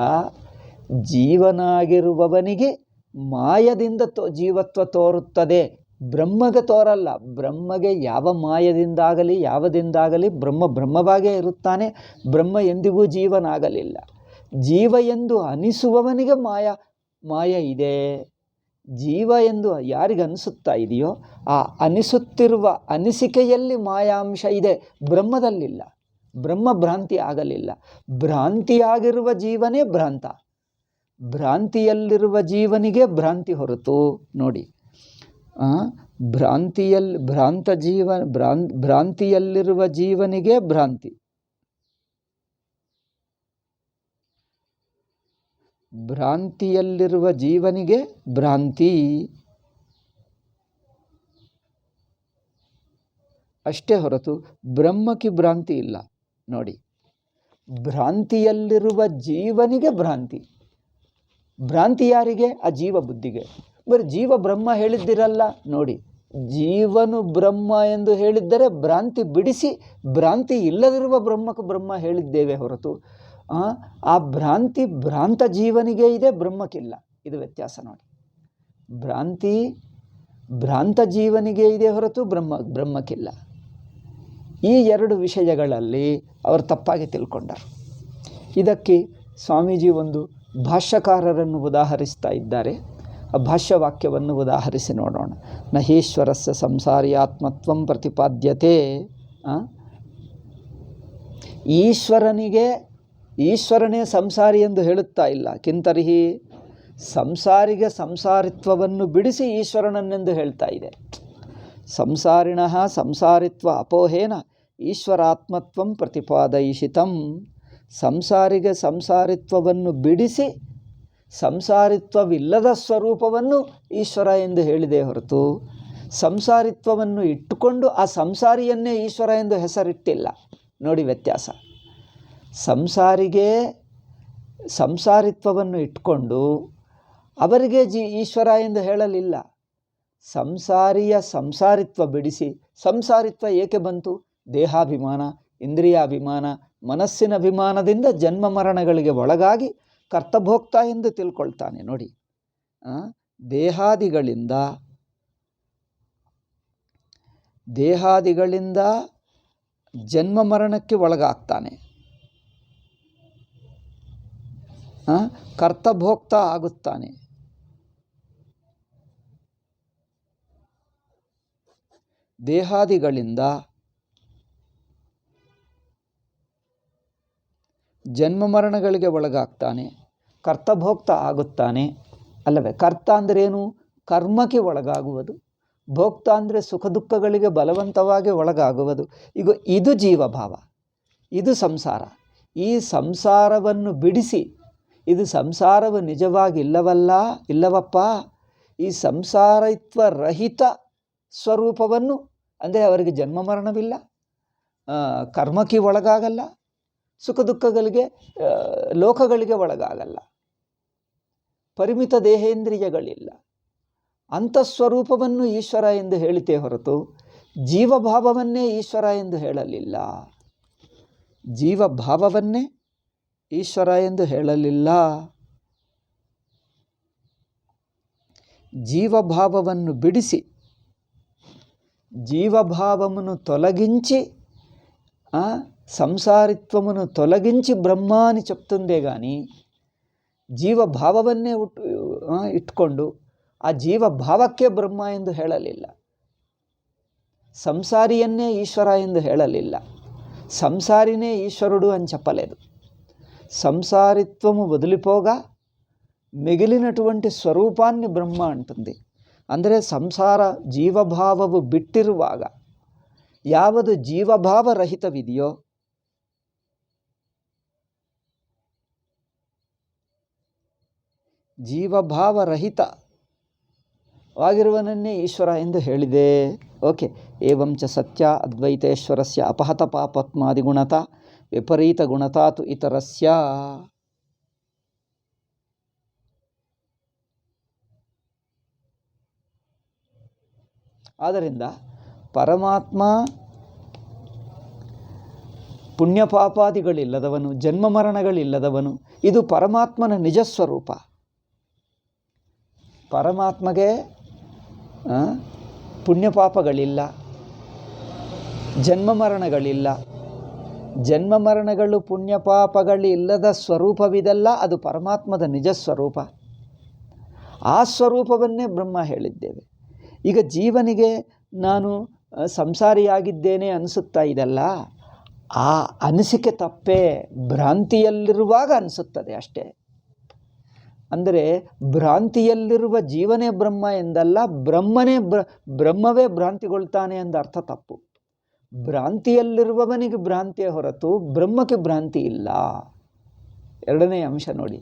ಜೀವನಾಗಿರುವವನಿಗೆ ಮಾಯದಿಂದ ಜೀವತ್ವ ತೋರುತ್ತದೆ ಬ್ರಹ್ಮಗೆ ತೋರಲ್ಲ. ಬ್ರಹ್ಮಗೆ ಯಾವ ಮಾಯದಿಂದಾಗಲಿ ಯಾವುದಿಂದಾಗಲಿ ಬ್ರಹ್ಮವಾಗೇ ಇರುತ್ತಾನೆ. ಬ್ರಹ್ಮ ಎಂದಿಗೂ ಜೀವನಾಗಲಿಲ್ಲ. ಜೀವ ಎಂದು ಅನಿಸುವವನಿಗೆ ಮಾಯ ಇದೆ. ಜೀವ ಎಂದು ಯಾರಿಗೆ ಅನಿಸುತ್ತಾ ಇದೆಯೋ ಆ ಅನಿಸುತ್ತಿರುವ ಅನಿಸಿಕೆಯಲ್ಲಿ ಮಾಯಾಂಶ ಇದೆ, ಬ್ರಹ್ಮದಲ್ಲಿಲ್ಲ. ಬ್ರಹ್ಮ ಭ್ರಾಂತಿ ಆಗಲಿಲ್ಲ. ಭ್ರಾಂತಿಯಾಗಿರುವ ಜೀವನೇ ಭ್ರಾಂತ. ಭ್ರಾಂತಿಯಲ್ಲಿರುವ ಜೀವನಿಗೆ ಭ್ರಾಂತಿ ಹೊರತು ನೋಡಿ, ಭ್ರಾಂತಿಯಲ್ಲಿರುವ ಜೀವನಿಗೆ ಭ್ರಾಂತಿ, ಭ್ರಾಂತಿಯಲ್ಲಿರುವ ಜೀವನಿಗೆ ಭ್ರಾಂತಿ ಅಷ್ಟೇ ಹೊರತು ಬ್ರಹ್ಮಕ್ಕೆ ಭ್ರಾಂತಿ ಇಲ್ಲ. ನೋಡಿ, ಭ್ರಾಂತಿಯಲ್ಲಿರುವ ಜೀವನಿಗೆ ಭ್ರಾಂತಿ. ಭ್ರಾಂತಿ ಯಾರಿಗೆ? ಆ ಜೀವ ಬುದ್ಧಿಗೆ. ಬರೀ ಜೀವ ಬ್ರಹ್ಮ ಹೇಳಿದ್ದಿರಲ್ಲ. ನೋಡಿ, ಜೀವನು ಬ್ರಹ್ಮ ಎಂದು ಹೇಳಿದ್ದರೆ ಭ್ರಾಂತಿ ಬಿಡಿಸಿ ಭ್ರಾಂತಿ ಇಲ್ಲದಿರುವ ಬ್ರಹ್ಮಕ್ಕೆ ಬ್ರಹ್ಮ ಹೇಳಿದ್ದೇವೆ ಹೊರತು ಆ ಭ್ರಾಂತ ಜೀವನಿಗೆ ಇದೆ, ಬ್ರಹ್ಮಕ್ಕಿಲ್ಲ. ಇದು ವ್ಯತ್ಯಾಸ ನೋಡಿ. ಭ್ರಾಂತ ಜೀವನಿಗೆ ಇದೆ ಹೊರತು ಬ್ರಹ್ಮಕ್ಕಿಲ್ಲ. ಈ ಎರಡು ವಿಷಯಗಳಲ್ಲಿ ಅವರು ತಪ್ಪಾಗಿ ತಿಳ್ಕೊಂಡರು. ಇದಕ್ಕೆ ಸ್ವಾಮೀಜಿ ಒಂದು ಭಾಷ್ಯಕಾರರನ್ನು ಉದಾಹರಿಸ್ತಾ ಇದ್ದಾರೆ. ಆ ಭಾಷ್ಯವಾಕ್ಯವನ್ನು ಉದಾಹರಿಸಿ ನೋಡೋಣ. ನಹೀಶ್ವರಸ್ಯ ಸಂಸಾರಿಯಾತ್ಮತ್ವಂ ಪ್ರತಿಪಾದ್ಯತೆ. ಈಶ್ವರನೇ ಸಂಸಾರಿ ಎಂದು ಹೇಳುತ್ತಾ ಇಲ್ಲ. ಕಿಂತರ್ಹಿ ಸಂಸಾರಿಗೆ ಸಂಸಾರಿತ್ವವನ್ನು ಬಿಡಿಸಿ ಈಶ್ವರನನ್ನೆಂದು ಹೇಳ್ತಾ ಇದೆ. ಸಂಸಾರಿಣಃ ಸಂಸಾರಿತ್ವ ಅಪೋಹೇನ ಈಶ್ವರಾತ್ಮತ್ವಂ ಪ್ರತಿಪಾದಯಿಷಿತಂ. ಸಂಸಾರಿಗೆ ಸಂಸಾರಿತ್ವವನ್ನು ಬಿಡಿಸಿ ಸಂಸಾರಿತ್ವವಿಲ್ಲದ ಸ್ವರೂಪವನ್ನು ಈಶ್ವರ ಎಂದು ಹೇಳಿದೆ ಹೊರತು ಸಂಸಾರಿತ್ವವನ್ನು ಇಟ್ಟುಕೊಂಡು ಆ ಸಂಸಾರಿಯನ್ನೇ ಈಶ್ವರ ಎಂದು ಹೆಸರಿಟ್ಟಿಲ್ಲ. ನೋಡಿ ವ್ಯತ್ಯಾಸ. ಸಂಸಾರಿಗೆ ಸಂಸಾರಿತ್ವವನ್ನು ಇಟ್ಕೊಂಡು ಅವರಿಗೆ ಈಶ್ವರ ಎಂದು ಹೇಳಲಿಲ್ಲ. ಸಂಸಾರಿಯ ಸಂಸಾರಿತ್ವ ಬಿಡಿಸಿ, ಸಂಸಾರಿತ್ವ ಏಕೆ ಬಂತು? ದೇಹಾಭಿಮಾನ, ಇಂದ್ರಿಯಾಭಿಮಾನ, ಮನಸ್ಸಿನ ಅಭಿಮಾನದಿಂದ ಜನ್ಮ ಮರಣಗಳಿಗೆ ಒಳಗಾಗಿ ಕರ್ತಭೋಕ್ತ ಎಂದು ತಿಳ್ಕೊಳ್ತಾನೆ. ನೋಡಿ, ದೇಹಾದಿಗಳಿಂದ ಜನ್ಮ ಮರಣಕ್ಕೆ ಒಳಗಾಗ್ತಾನೆ, ಕರ್ತಭೋಕ್ತ ಆಗುತ್ತಾನೆ. ದೇಹಾದಿಗಳಿಂದ ಜನ್ಮ ಮರಣಗಳಿಗೆ ಒಳಗಾಗ್ತಾನೆ, ಕರ್ತಭೋಕ್ತ ಆಗುತ್ತಾನೆ ಅಲ್ಲವೇ? ಕರ್ತ ಅಂದ್ರೇನು? ಕರ್ಮಕ್ಕೆ ಒಳಗಾಗುವುದು. ಭೋಕ್ತ ಅಂದರೆ ಸುಖ ದುಃಖಗಳಿಗೆ ಬಲವಂತವಾಗಿ ಒಳಗಾಗುವುದು. ಈಗ ಇದು ಜೀವಭಾವ, ಇದು ಸಂಸಾರ. ಈ ಸಂಸಾರವನ್ನು ಬಿಡಿಸಿ, ಇದು ಸಂಸಾರವು ನಿಜವಾಗಿ ಇಲ್ಲವಪ್ಪ, ಈ ಸಂಸಾರಿತ್ವ ರಹಿತ ಸ್ವರೂಪವನ್ನು, ಅಂದರೆ ಅವರಿಗೆ ಜನ್ಮ ಮರಣವಿಲ್ಲ, ಕರ್ಮಕ್ಕೆ ಒಳಗಾಗಲ್ಲ, ಸುಖ ದುಃಖಗಳಿಗೆ ಲೋಕಗಳಿಗೆ ಒಳಗಾಗಲ್ಲ, ಪರಿಮಿತ ದೇಹೇಂದ್ರಿಯಗಳಿಲ್ಲ, ಅಂಥ ಸ್ವರೂಪವನ್ನು ಈಶ್ವರ ಎಂದು ಹೇಳಿತೇ ಹೊರತು ಜೀವಭಾವವನ್ನೇ ಈಶ್ವರ ಎಂದು ಹೇಳಲಿಲ್ಲ. ಜೀವಭಾವವನ್ನೇ ಈಶ್ವರ ಎಂದು ಹೇಳಲಿಲ್ಲ. ಜೀವಭಾವವನ್ನು ಬಿಡಿಸಿ, ಜೀವಭಾವವನ್ನು ತೊಲగించి, సంసారిత్వమును తొలగించి బ్రహ్మ అని చెప్తుందే కానీ ಜೀವಭಾವವನ್ನೇ ಇಟ್ಕೊಂಡು ಆ ಜೀವಭಾವಕ್ಕೆ ಬ್ರಹ್ಮ ಎಂದು ಹೇಳಲಿಲ್ಲ. సంసారియన్నే ఈశ్వర ಎಂದು ಹೇಳಲಿಲ್ಲ. సంసారినే ఈశ్వరుడు అని చెప్పలేదు. సంసారిత్వము వదిలిపోగా మిగిలినటువంటి స్వరూపాన్ని బ్రహ్మ అంటుంది. ಅಂದರೆ ಸಂಸಾರ ಜೀವಭಾವವು ಬಿಟ್ಟಿರುವಾಗ ಯಾವುದು ಜೀವಭಾವರಹಿತವಿದೆಯೋ ಜೀವಭಾವರಹಿತವಾಗಿರುವನನ್ನೇ ಈಶ್ವರ ಎಂದು ಹೇಳಿದೆ. ಓಕೆ. ಏವಂಚ ಸತ್ಯ ಅದ್ವೈತೇಶ್ವರಸ್ಯ ಅಪಹತ ಪಾಪಾತ್ಮಾದಿಗುಣತ ವಿಪರೀತ ಗುಣತಾತು ಇತರಸ್ಯ. ಆದ್ದರಿಂದ ಪರಮಾತ್ಮ ಪುಣ್ಯಪಾಪಾದಿಗಳಿಲ್ಲದವನು, ಜನ್ಮ ಮರಣಗಳಿಲ್ಲದವನು. ಇದು ಪರಮಾತ್ಮನ ನಿಜ ಸ್ವರೂಪ. ಪರಮಾತ್ಮಗೆ ಪುಣ್ಯಪಾಪಗಳಿಲ್ಲ, ಜನ್ಮ ಮರಣಗಳಿಲ್ಲ. ಜನ್ಮ ಮರಣಗಳು ಪುಣ್ಯಪಾಪಗಳಿಲ್ಲದ ಸ್ವರೂಪವಿದೆಲ್ಲ ಅದು ಪರಮಾತ್ಮದ ನಿಜ ಸ್ವರೂಪ. ಆ ಸ್ವರೂಪವನ್ನೇ ಬ್ರಹ್ಮ ಹೇಳಿದ್ದೇವೆ. ಈಗ ಜೀವನಿಗೆ ನಾನು ಸಂಸಾರಿಯಾಗಿದ್ದೇನೆ ಅನಿಸುತ್ತಾ ಇದೆಲ್ಲ, ಆ ಅನಿಸಿಕೆ ತಪ್ಪೇ, ಭ್ರಾಂತಿಯಲ್ಲಿರುವಾಗ ಅನಿಸುತ್ತದೆ ಅಷ್ಟೇ. ಅಂದರೆ ಭ್ರಾಂತಿಯಲ್ಲಿರುವ ಜೀವನೇ ಬ್ರಹ್ಮ ಎಂದಲ್ಲ, ಬ್ರಹ್ಮವೇ ಭ್ರಾಂತಿಗೊಳ್ತಾನೆ ಎಂದ ಅರ್ಥ ತಪ್ಪು. ಭ್ರಾಂತಿಯಲ್ಲಿರುವವನಿಗೆ ಭ್ರಾಂತಿಯ ಹೊರತು ಬ್ರಹ್ಮಕ್ಕೆ ಭ್ರಾಂತಿ ಇಲ್ಲ. ಎರಡನೇ ಅಂಶ ನೋಡಿ,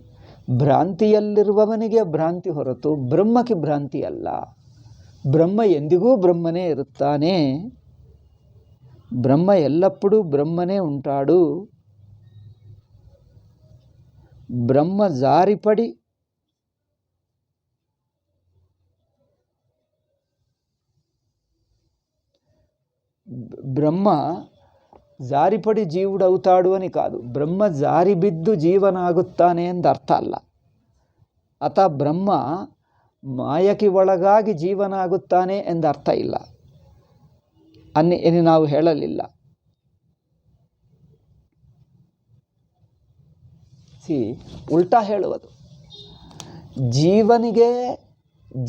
ಭ್ರಾಂತಿಯಲ್ಲಿರುವವನಿಗೆ ಭ್ರಾಂತಿ ಹೊರತು ಬ್ರಹ್ಮಕ್ಕೆ ಭ್ರಾಂತಿ ಅಲ್ಲ. ಬ್ರಹ್ಮ ಎಂದಿಗೂ ಬ್ರಹ್ಮನೇ ಇರುತ್ತಾನೆ. ಬ್ರಹ್ಮ ಎಲ್ಲಪ್ಪಡೂ ಬ್ರಹ್ಮನೇ ಉಂಟಾಡು. ಬ್ರಹ್ಮ ಜಾರಿಪಡಿ బ్రహ్మ జారిపడి జీవుడు అవుతాడు అని కాదు, బ్రహ్మ జారి బిద్దు జీవనాಗುತ್ತಾನೆ ಎಂದು ಅರ್ಥ ಅಲ್ಲ. ಅಥವಾ ಬ್ರಹ್ಮ ಮಾಯಕ್ಕೆ ಒಳಗಾಗಿ ಜೀವನಾಗುತ್ತಾನೆ ಎಂದು ಅರ್ಥ ಇಲ್ಲ. ನಾವು ಹೇಳಲಿಲ್ಲ. ಉಲ್ಟಾ ಹೇಳುವುದು, ಜೀವನಿಗೆ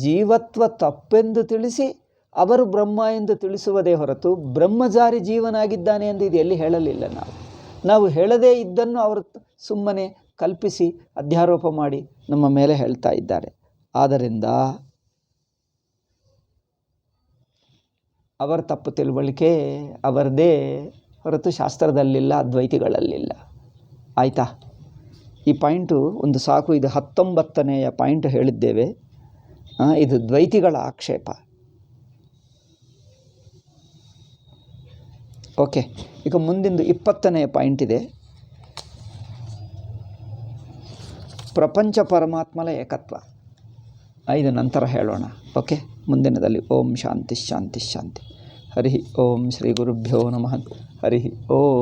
ಜೀವತ್ವ ತಪ್ಪೆಂದು ತಿಳಿಸಿ ಅವರು ಬ್ರಹ್ಮ ಎಂದು ತಿಳಿಸುವುದೇ ಹೊರತು ಬ್ರಹ್ಮಚಾರಿ ಜೀವನಾಗಿದ್ದಾನೆ ಎಂದು ಇದು ಎಲ್ಲಿ ಹೇಳಲಿಲ್ಲ. ನಾವು ಹೇಳದೇ ಇದ್ದನ್ನು ಅವರು ಸುಮ್ಮನೆ ಕಲ್ಪಿಸಿ ಅಧ್ಯಾರೋಪ ಮಾಡಿ ನಮ್ಮ ಮೇಲೆ ಹೇಳ್ತಾ ಇದ್ದಾರೆ. ಆದ್ದರಿಂದ ಅವರ ತಪ್ಪು ತಿಳುವಳಿಕೆ ಅವರದೇ ಹೊರತು ಶಾಸ್ತ್ರದಲ್ಲಿಲ್ಲ, ಅದ್ವೈತಿಗಳಲ್ಲಿಲ್ಲ. ಆಯಿತಾ? ಈ ಪಾಯಿಂಟು ಒಂದು ಸಾಕು. ಇದು 19ನೆಯ ಪಾಯಿಂಟ್ ಹೇಳಿದ್ದೇವೆ. ಇದು ದ್ವೈತಿಗಳ ಆಕ್ಷೇಪ. ಓಕೆ, ಈಗ ಮುಂದಿಂದು 20ನೆಯ ಪಾಯಿಂಟ್ ಇದೆ. ಪ್ರಪಂಚ ಪರಮಾತ್ಮನ ಏಕತ್ವ. ಇದು ನಂತರ ಹೇಳೋಣ. ಓಕೆ, ಮುಂದಿನದಲ್ಲಿ. ಓಂ ಶಾಂತಿ ಶಾಂತಿ ಶಾಂತಿ. ಹರಿ ಓಂ ಶ್ರೀ ಗುರುಭ್ಯೋ ನಮಃ. ಹರಿ ಓಂ.